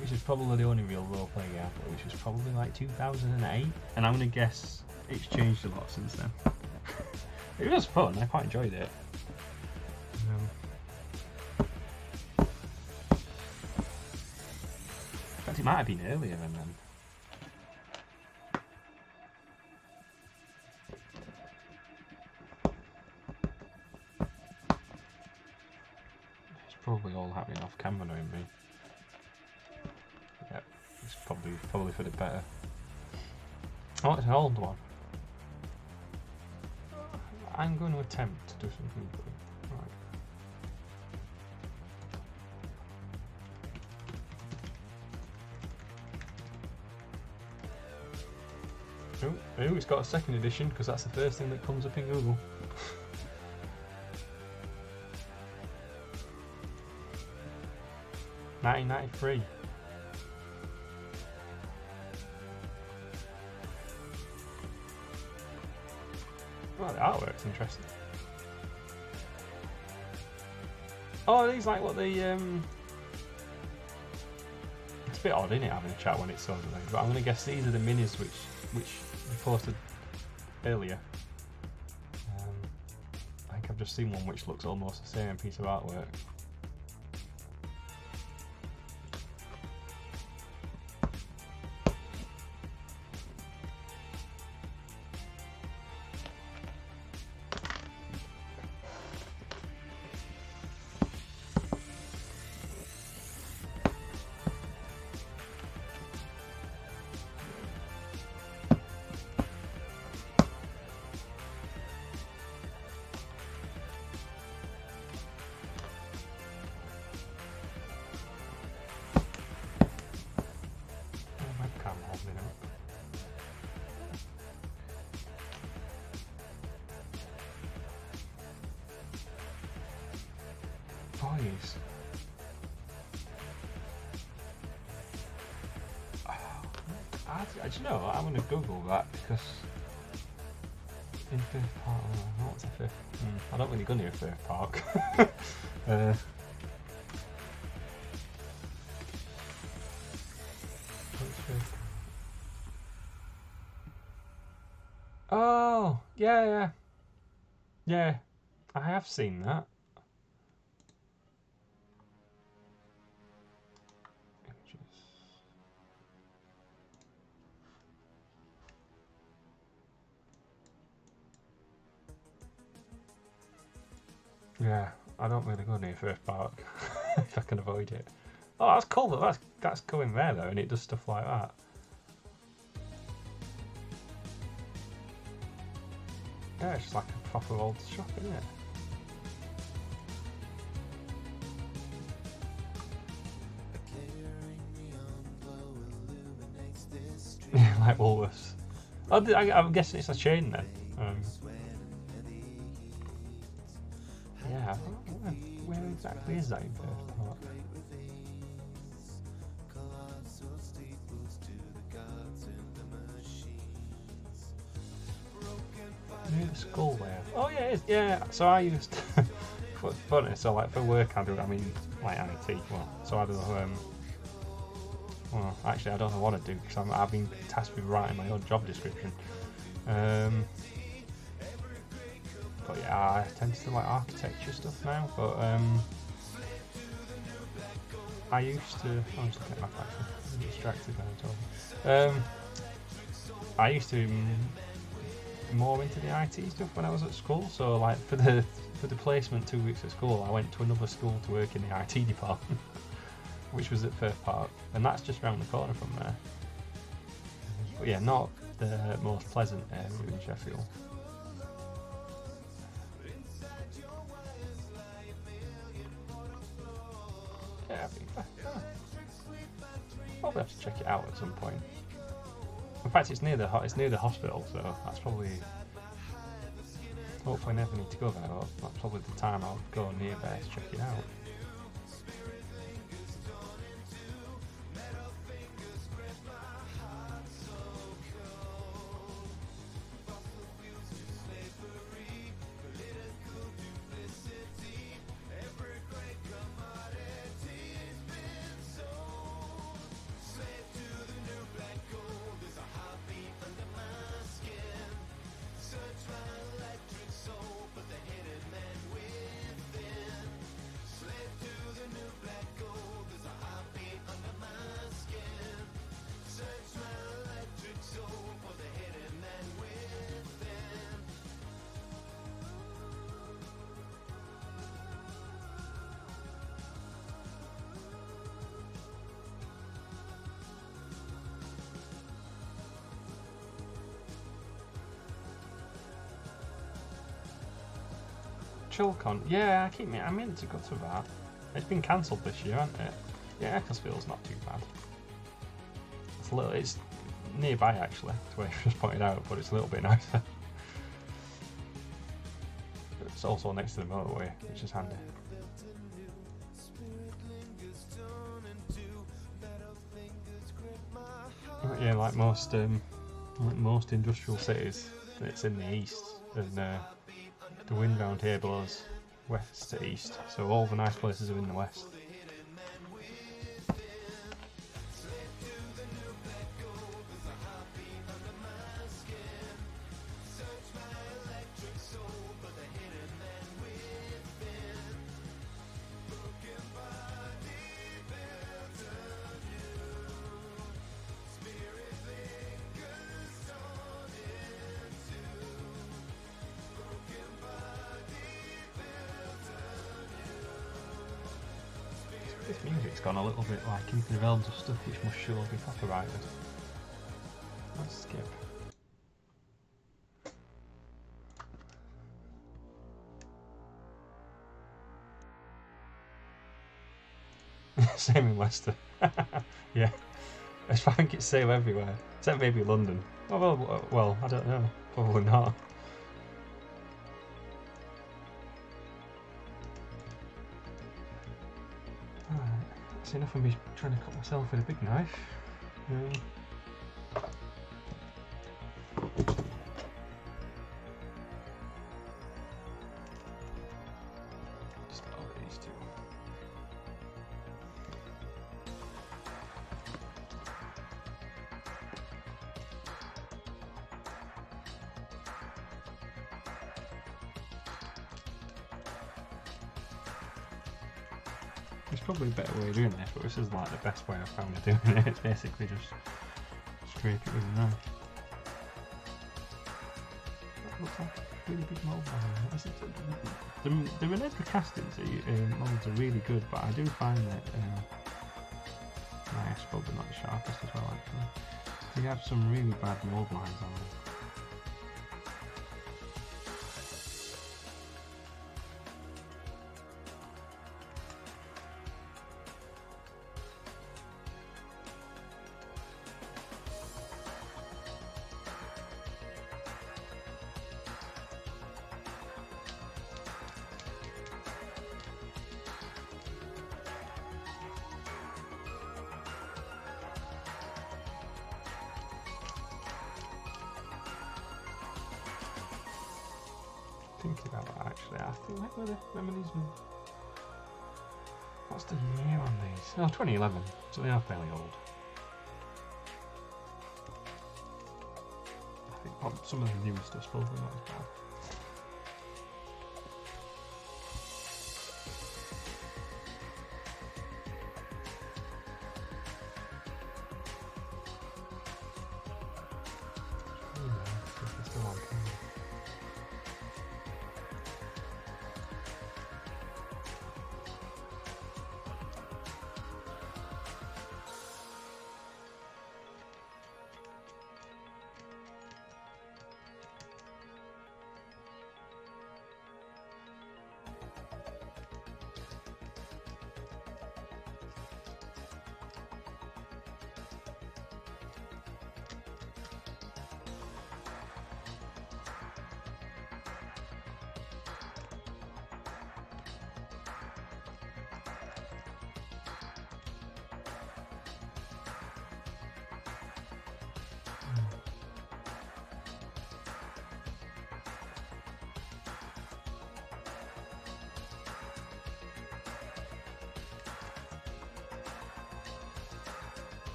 Which is probably the only real role-playing game I played, which was probably like 2008. And I'm gonna guess it's changed a lot since then. It was fun. I quite enjoyed it. In fact, it might have been earlier than then. It's probably all happening off camera, knowing me. Yep, it's probably for the better. Oh, it's an old one. I'm going to attempt to do something good. Right. Oh, it's got a second edition because that's the first thing that comes up in Google. 1993. Well, the artwork's interesting. Oh, these like what the it's a bit odd, isn't it, having a chat when it's so delayed? But I'm gonna guess these are the minis which we posted earlier. I think I've just seen one which looks almost the same piece of artwork. Boys. Do you know what? I'm going to Google that because in Firth Park, what's a Firth? I don't really go near Firth Park. Oh, yeah. I have seen that. Yeah, I don't really go near Firth Park if I can avoid it. Oh, that's cool though. That's going there though, and it does stuff like that. Yeah, it's just like a proper old shop, isn't it? Yeah, like Woolworths. I'm guessing it's a chain then. Yeah, where exactly is that in Firth Park? Near the school there. Oh yeah, it is. Yeah. So I used for funny. So like for work, I do. I mean, like IT. Well, so I do. Well, actually, I don't know what I do because I've been tasked with writing my own job description. But yeah, I tend to do like architecture stuff now. But I used to. I'm just looking at my actually. I'm distracted by talking. I used to more into the IT stuff when I was at school. So like for the placement 2 weeks at school, I went to another school to work in the IT department. which was at Firth Park, and that's just round the corner from there. But yeah, not the most pleasant area in Sheffield. Yeah, probably have to check it out at some point. In fact, it's near the hospital, so that's probably. Hopefully, I never need to go there. That's probably the time I'll go near there to check it out. Chilcon, yeah, I meant to go to that. It's been cancelled this year, hasn't it? Yeah, Ecclesfield's not too bad. It's nearby actually, to where you just pointed out, but it's a little bit nicer. It's also next to the motorway, which is handy. Yeah, like most industrial cities, it's in the east, and the wind round here blows west to east, so all the nice places are in the west. This music's gone a little bit like into the realms of stuff which must surely be copyrighted. Let's skip. Same in Leicester. Yeah. I think it's same everywhere, except maybe London. Oh well, I don't know. Probably not. That's enough of me trying to cut myself with a big knife. Just over these two. There's probably a better way of doing this, but this is like the best way I've found of doing it. It's basically just scrape it with a knife. That looks like a really big mould. The Renedra castings moulds are really good, but I do find that nice, probably not the sharpest as well actually. They have some really bad mould lines on them. Thinking about that actually, I think remember these ones. What's the year on these? Oh, 2011, so they are fairly old. I think some of the newer stuff's probably not as bad.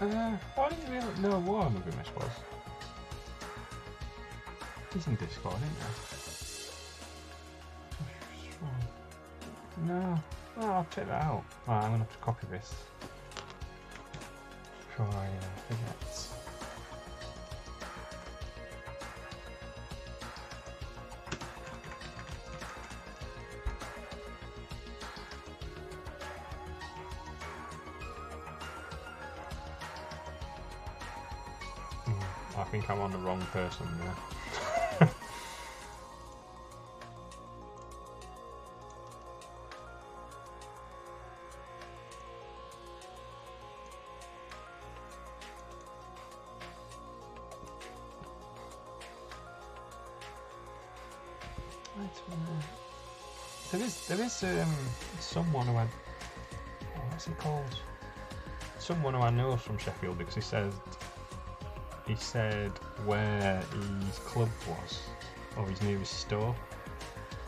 Why didn't you really know what Movie Miss was? He's in Discord, isn't he? No. Oh, I'll check that out. Right, I'm gonna have to copy this before I forget. I think I'm on the wrong person there. There is someone who had, what's he called? Someone who I know from Sheffield, because he said where his club was, or his nearest store,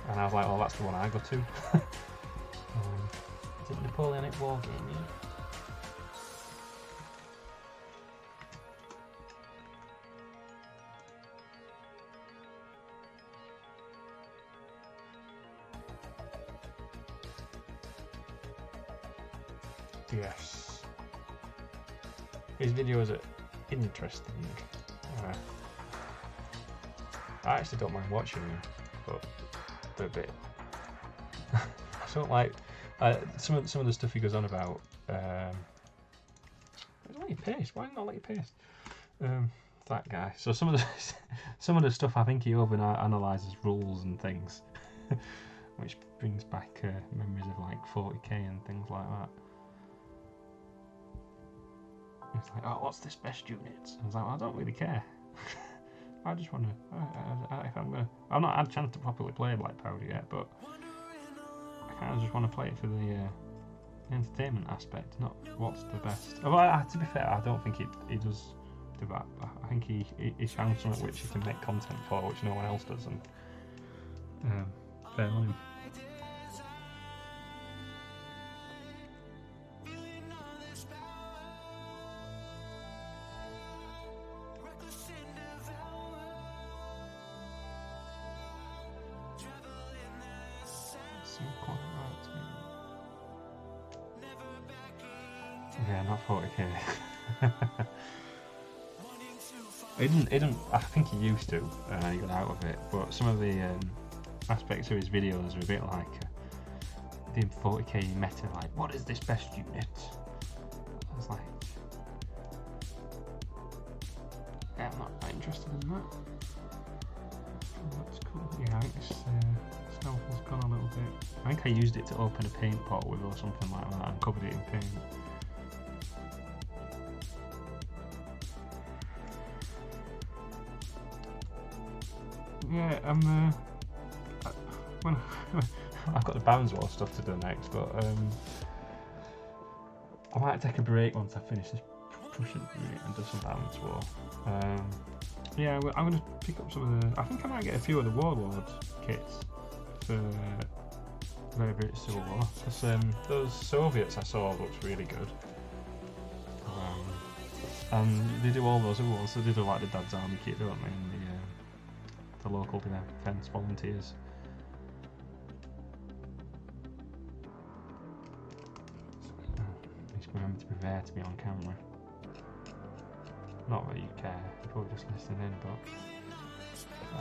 and I was like, oh, that's the one I go to. Is it Napoleonic Wargaming? Yes. His videos are interesting. I actually don't mind watching them, but they're a bit. I don't like some of the stuff he goes on about. Let you paste. Why not let you paste? That guy. So some of the stuff I think he over analyzes rules and things, which brings back memories of like 40k and things like that. It's like, oh, what's this best unit? I was like, well, I don't really care. I just want to. If I've not had a chance to properly play Black Powder yet, but I kind of just want to play it for the entertainment aspect, not what's the best. Well, to be fair, I don't think he does do that. I think he found something which he can make content for, which no one else does, and fair on him. Yeah, not 40k. He didn't. I think he used to. He got out of it. But some of the aspects of his videos are a bit like the 40k meta. Like, what is this best unit? I was like, yeah, I'm not interested in that. Oh, that's cool. Yeah, I think this snowball's gone a little bit. I think I used it to open a paint pot with or something like that and covered it in paint. Yeah, when I've got the Bounds War stuff to do next, but I might take a break once I finish this Prussian unit and do some Bounds War. Yeah, I'm going to pick up some of the. I think I might get a few of the Warlord kits for Great British Civil War, because those Soviets I saw looked really good. And they do all those other ones, so they do like the Dad's Army kit, don't they? And the local defence volunteers. Just remember to be there to be on camera. Not that you care, you're probably just listening in, but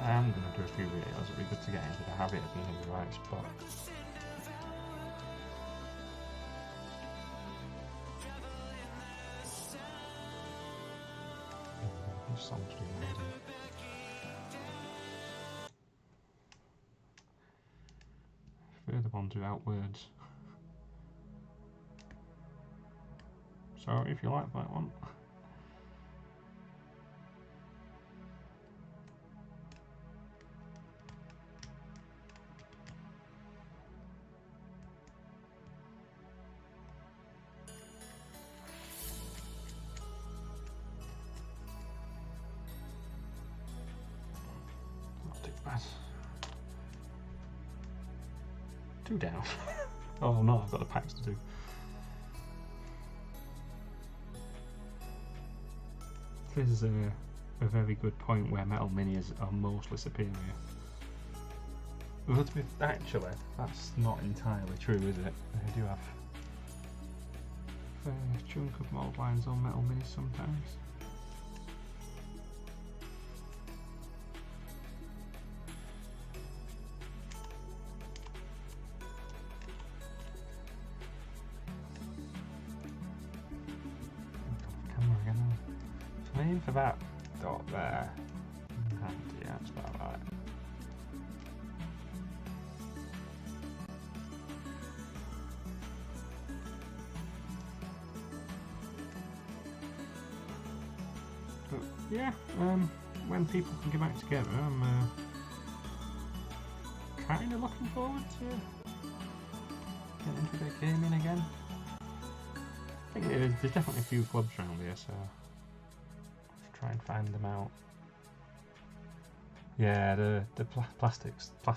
I am going to do a few videos. It'd be good to get into the habit of being in the right spot. This song's been amazing. They're the ones without words. Sorry if you like that one. Not too bad. 2 down. Oh no, I've got the packs to do. is a very good point where metal minis are mostly superior. But actually, that's not entirely true, is it? They do have a chunk of mold lines on metal minis sometimes. Camera again. So aim for that dot there. And yeah, that's about right. But yeah, when people can get back together, I'm kind of looking forward to getting into a bit of gaming again. I think there's definitely a few clubs around here, so let's try and find them out. Yeah, the plastics are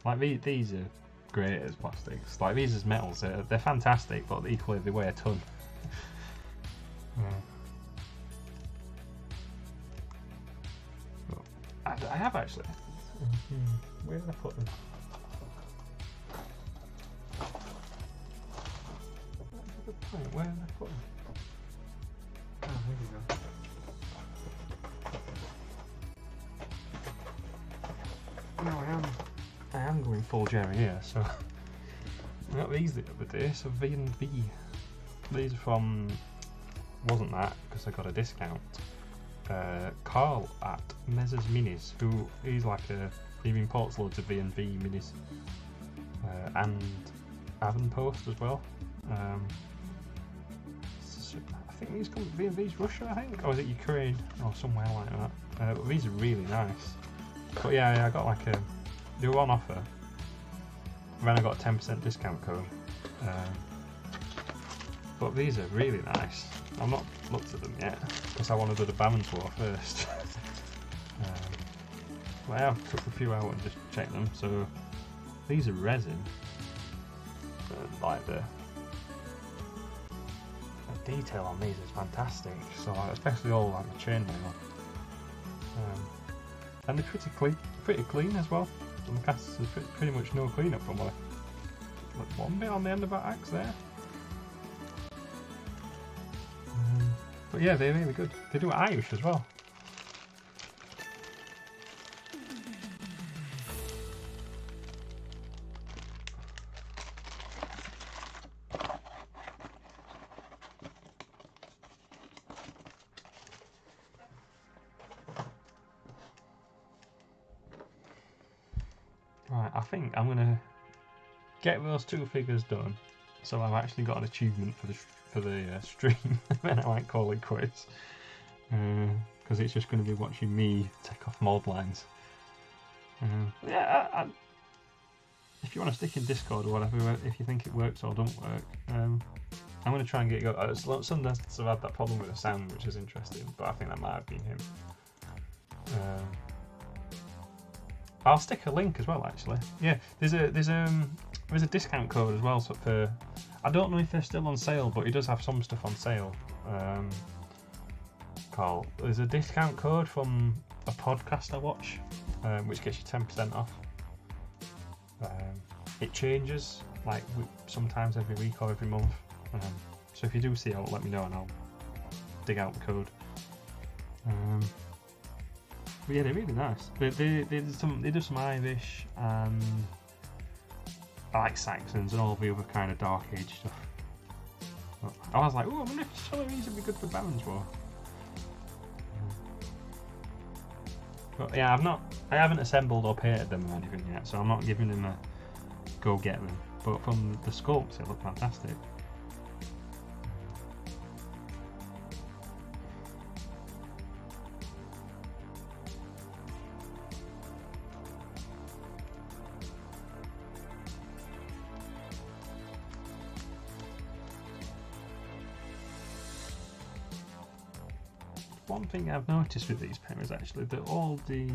like these are great as plastics. Like these as metals, they're fantastic, but equally they weigh a ton. I have actually. Where did I put them? That's a good point. Where did I put them? Oh, here we go. No, I am going full Jerry here, so I got these the other day, so V&V. These are from, wasn't that, because I got a discount. Carl at Mezzers Minis, he's like he imports loads of V&V minis, and Avonpost as well. I think these come V&V's Russia, I think, or is it Ukraine, or somewhere like that. But these are really nice. But yeah, I got like they were on offer. Then I got a 10% discount code. But these are really nice. I've not looked at them yet because I want to do the balance war first. But I have took a few out and just checked them. So these are resin. Like the detail on these is fantastic. So especially all like the chainmail. And they're pretty clean as well. On the casters, there's pretty much no cleanup from what one bit on the end of that axe there. But yeah, they're really good. They do Irish as well. Right, I think I'm gonna get those two figures done, so I've actually got an achievement for the stream. Then I might call it quits, because it's just going to be watching me take off mold lines. Yeah, if you want to stick in Discord or whatever, if you think it works or don't work, I'm going to try and get it going. Some desks have had that problem with the sound, which is interesting, but I think that might have been him. I'll stick a link as well, actually. Yeah, there's a discount code as well. So for, I don't know if they're still on sale, but he does have some stuff on sale. Carl, there's a discount code from a podcast I watch, which gets you 10% off. It changes like sometimes every week or every month. So if you do see it, let me know and I'll dig out the code. But yeah, they're really nice. They do some Irish and I like Saxons and all the other kind of Dark Age stuff. But I was like, oh, I wonder if some of these would be good for Balance War. But yeah, I haven't assembled or painted them or anything yet, so I'm not giving them a go get them. But from the sculpts, they look fantastic. One thing I've noticed with these pens actually, that all the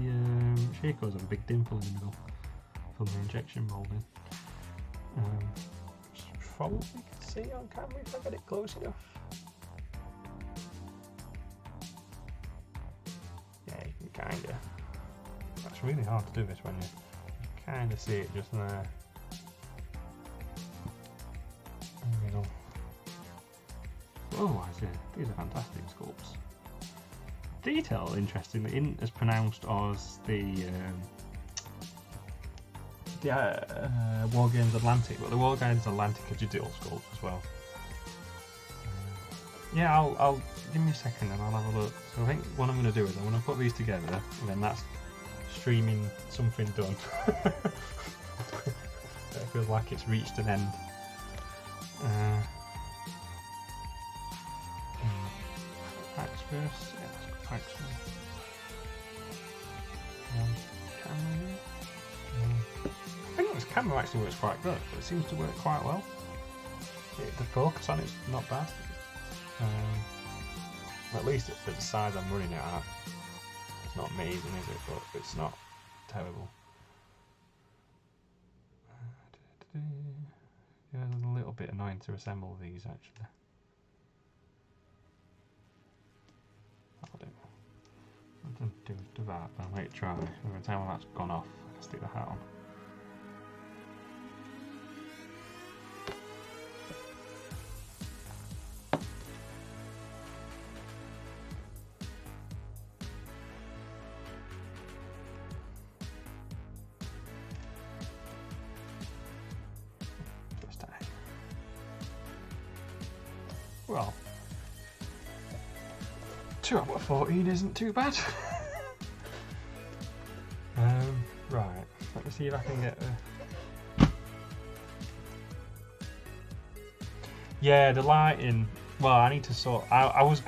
Shakos have a big dimple in the middle from the injection moulding. Probably can see on camera if I get it close enough. kinda. That's really hard to do this when you kinda see it just there. In the middle. Oh, I see. These are fantastic sculpts. Detail, interestingly, isn't as pronounced as the War Games Atlantic, but the War Games Atlantic are digital sculpts as well. Yeah, I'll give me a second and I'll have a look. So I think what I'm going to do is I'm going to put these together, and then that's streaming something done. It feels like it's reached an end. Packs first. Yeah, let's go packs first. Camera. I think this camera actually works quite good, but it seems to work quite well. The focus on it's not bad. At least at the size I'm running it at. It's not amazing, is it? But it's not terrible. Yeah, it's a little bit annoying to assemble these actually. That'll do. I'll do that, but I'll wait try. By the time that's gone off, I can stick the hat on. Well, 2 out of 14 isn't too bad. Right, let me see if I can get yeah, the lighting. Well, I need to sort. I've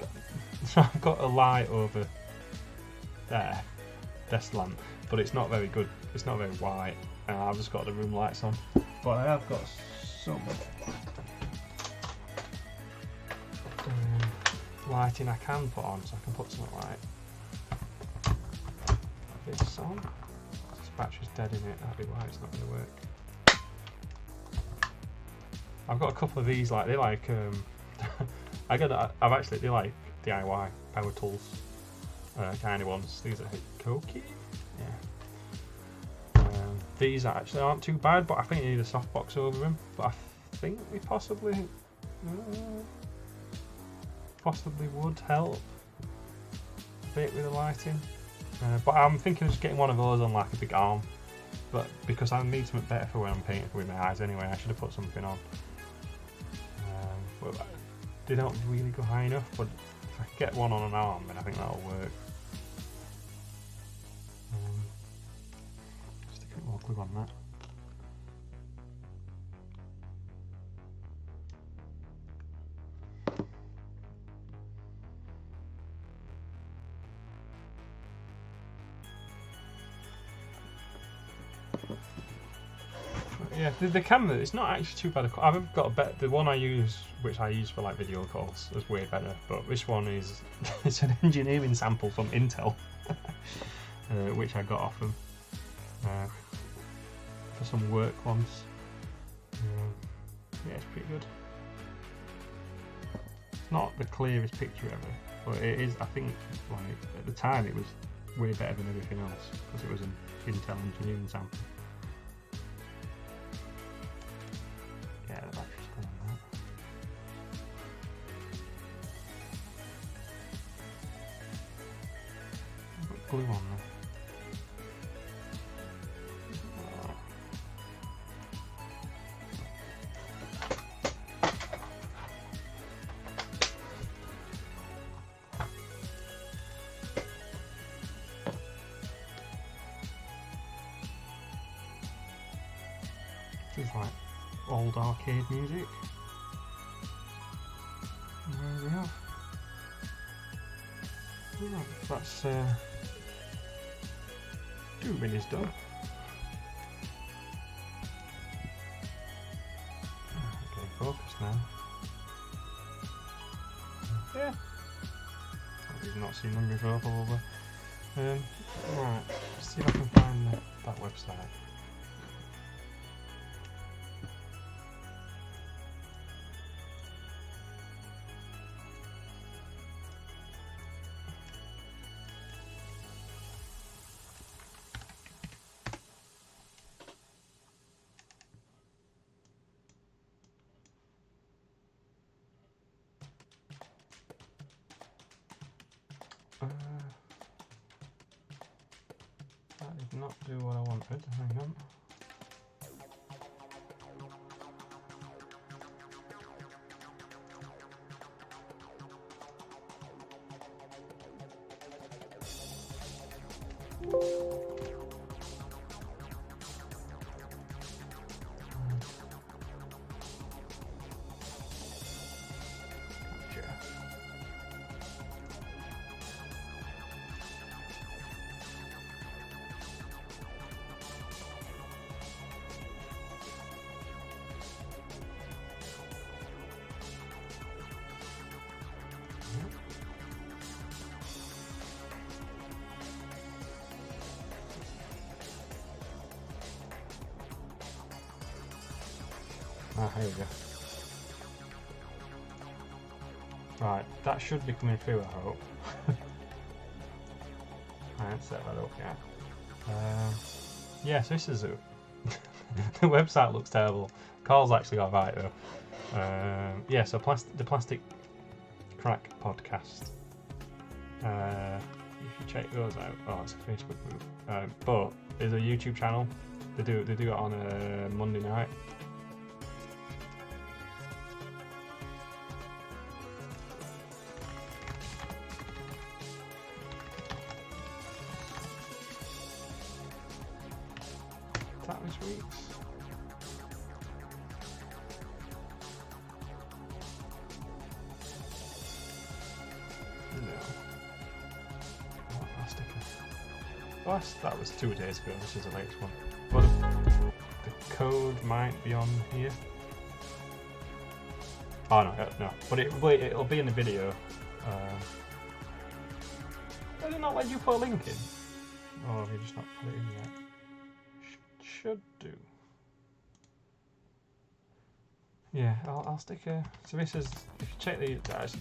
got a light over there, desk lamp, but it's not very good. It's not very white. I've just got the room lights on, but I have got some lighting I can put on, so I can put something like this on. This battery's dead in it, that'd be why it's not going to work. I've got a couple of these, like, they like, they like DIY power tools kind of ones. These are Koki, yeah. These actually aren't too bad, but I think you need a softbox over them. But I think we possibly would help a bit with the lighting. But I'm thinking of just getting one of those on like a big arm. But because I need something better for when I'm painting with my eyes anyway, I should have put something on. But they don't really go high enough, but if I could get one on an arm, then I think that'll work. Stick a bit more glue on that. Yeah, the camera, it's not actually too bad. I've got a better, the one I use, which I use for like video calls, is way better. But this one is, it's an engineering sample from Intel, which I got off them for some work ones. Yeah, it's pretty good. It's not the clearest picture ever, but it is. I think like at the time it was way better than everything else because it was an Intel engineering sample. Yeah, the battery's gone on that. I've got glue on there. This is like old arcade music. And there we have. Yeah, that's 2 minutes done. Okay, focus now. Yeah. I've not seen them before, probably. Right, let's see if I can find that website. not do what I wanted. Hang on. Ah, here we go. Right, that should be coming through, I hope. Right, set that up, yeah. Yeah, so this is a... the website looks terrible. Carl's actually got right though. Yeah, so the Plastic Crack podcast. If you check those out, oh, it's a Facebook group. But there's a YouTube channel. They do it on a Monday night. Is that this week's? That was 2 days ago. This is the latest one. But the code might be on here. Oh no, no. But it'll be in the video. Does it not let you put a link in? Or have you just not put it in yet? Should do. Yeah, I'll stick a. So this is. If you check the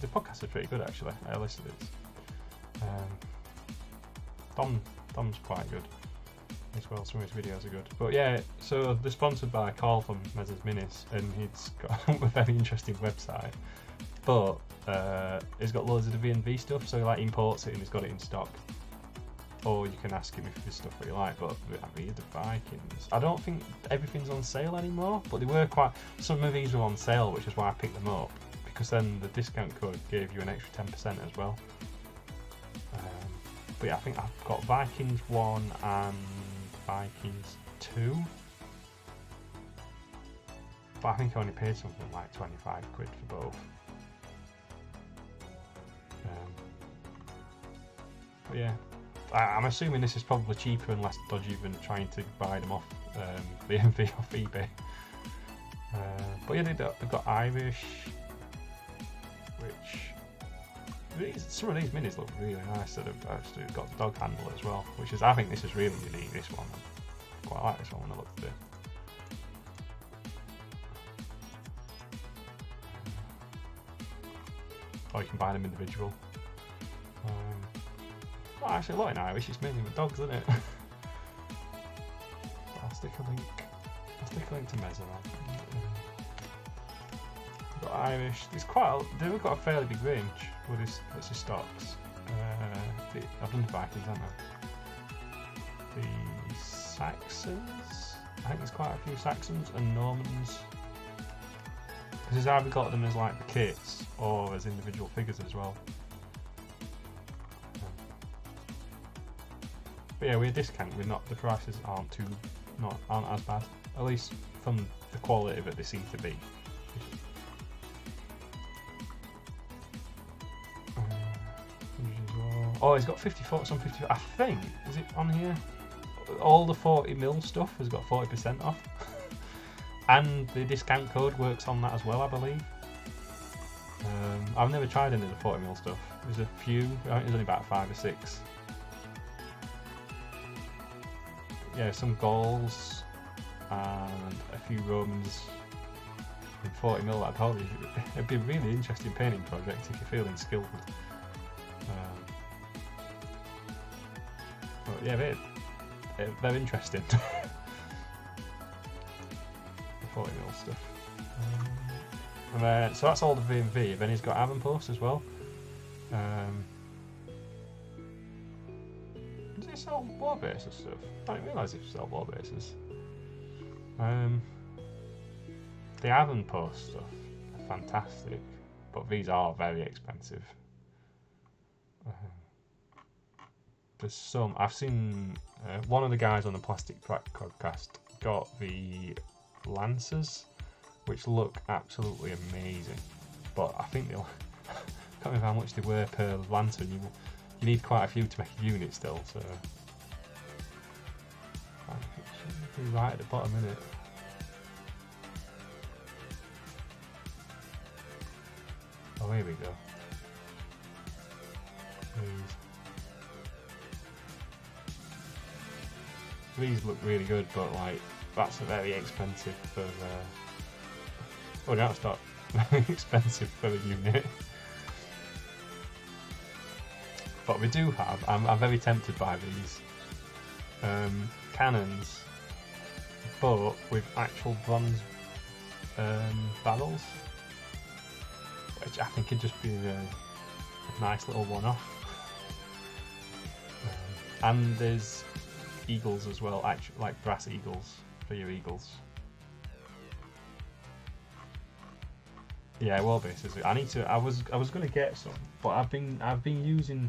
podcast is pretty good actually. I listened to it. Dom's quite good as well, some of his videos are good. But yeah, so they're sponsored by Carl from Mezzers Minis, and he's got a very interesting website. But he's got loads of the V&V stuff, so he like imports it and he's got it in stock. Or you can ask him if there's stuff that you like, but I mean, the Vikings. I don't think everything's on sale anymore, but they were some of these were on sale, which is why I picked them up, because then the discount code gave you an extra 10% as well. But yeah, I think I've got Vikings 1 and Vikings 2. But I think I only paid something like 25 quid for both. But yeah, I'm assuming this is probably cheaper and less dodgy than trying to buy them off V&V off eBay. But yeah, they've got Irish, which... Some of these minis look really nice. That have actually got the dog handle as well, which is, I think this is really unique. This one, I quite like this one when I look at it. Or you can buy them individual. Well, actually, a lot in Irish. It's mainly with dogs, isn't it? I'll stick a link. To Mezza. Got Irish. They've got a fairly big range with this stocks. I've done the Vikings, haven't I? The Saxons. I think there's quite a few Saxons and Normans. Because he's either got them as like the kits or as individual figures as well. But yeah, with a discount, the prices aren't as bad. At least from the quality that they seem to be. Oh, he's got 54, some 54. I think, is it on here? All the 40mm stuff has got 40% off. And the discount code works on that as well, I believe. I've never tried any of the 40mm stuff. There's a few, I think there's only about 5 or 6. Yeah, some Gauls and a few Romans in 40mm. It'd be a really interesting painting project if you're feeling skilled. But yeah, they're interesting. The 40mm stuff. So that's all the V&V. Then he's got Avonpost as well. they sell war bases stuff? I didn't realise they sell war bases. The avant-post stuff are fantastic, but these are very expensive. There's some. I've seen one of the guys on the Plastic Prac podcast got the Lancers, which look absolutely amazing. But I think they'll. I can't remember how much they were per lantern. You need quite a few to make a unit still. So I think it should be right at the bottom, innit? Oh, here we go. These look really good, but like that's very expensive for. Oh, that's not very expensive for a unit. But we do have. I'm very tempted by these cannons, but with actual bronze barrels, which I think could just be a nice little one-off. And there's eagles as well, actually, like brass eagles for your eagles. Yeah, war bases. I need to. I was gonna get some, but I've been using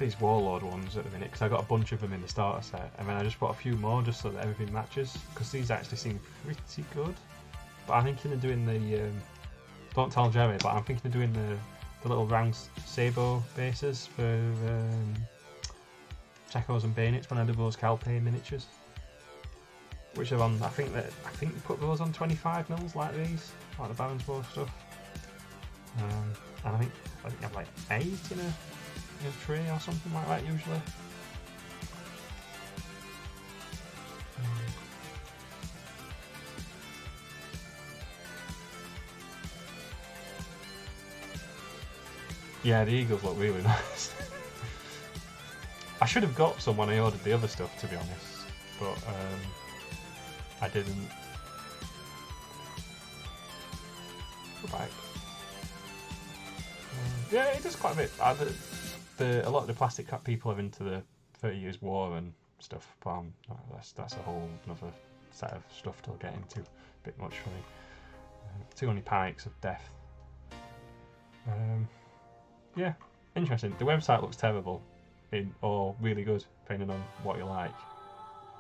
these warlord ones at the minute because I got a bunch of them in the starter set, and then I just bought a few more just so that everything matches because these actually seem pretty good. But I'm thinking of doing the don't tell Jerry, but I'm thinking of doing the little round sabo bases for Checos and Bayonets when I do those Calpain miniatures. Which are on, I think we put those on 25 mils like these, like the Baron's War stuff. And I think I have like 8 in a tray or something like that usually. Yeah, the eagles look really nice. I should have got some when I ordered the other stuff, to be honest, but I didn't. Right. Yeah, it does quite a bit. A lot of the Plastic Cat people are into the 30 Years War and stuff, but that's a whole another set of stuff to get into. A bit much for me. Too many panics of death. Yeah, interesting. The website looks terrible, or really good, depending on what you like.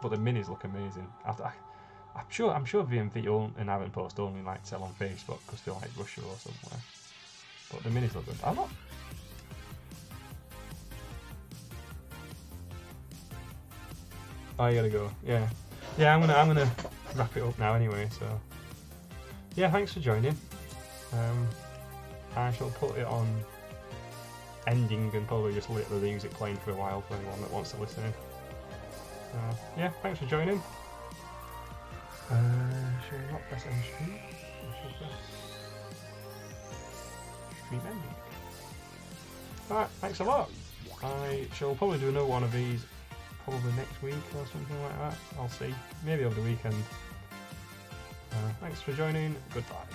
But the minis look amazing. I'm sure VMV and Avant Post only like sell on Facebook because they're like Russia or somewhere. But the minis look good. I'm not. Oh, you gotta go. Yeah. I'm gonna wrap it up now anyway. So yeah, thanks for joining. I shall put it on ending and probably just let the music playing for a while for anyone that wants to listen in. Yeah, thanks for joining. Shall we not press end stream? I shall press stream ending. Alright, thanks a lot. I shall probably do another one of these probably next week or something like that. I'll see. Maybe over the weekend. Thanks for joining. Goodbye.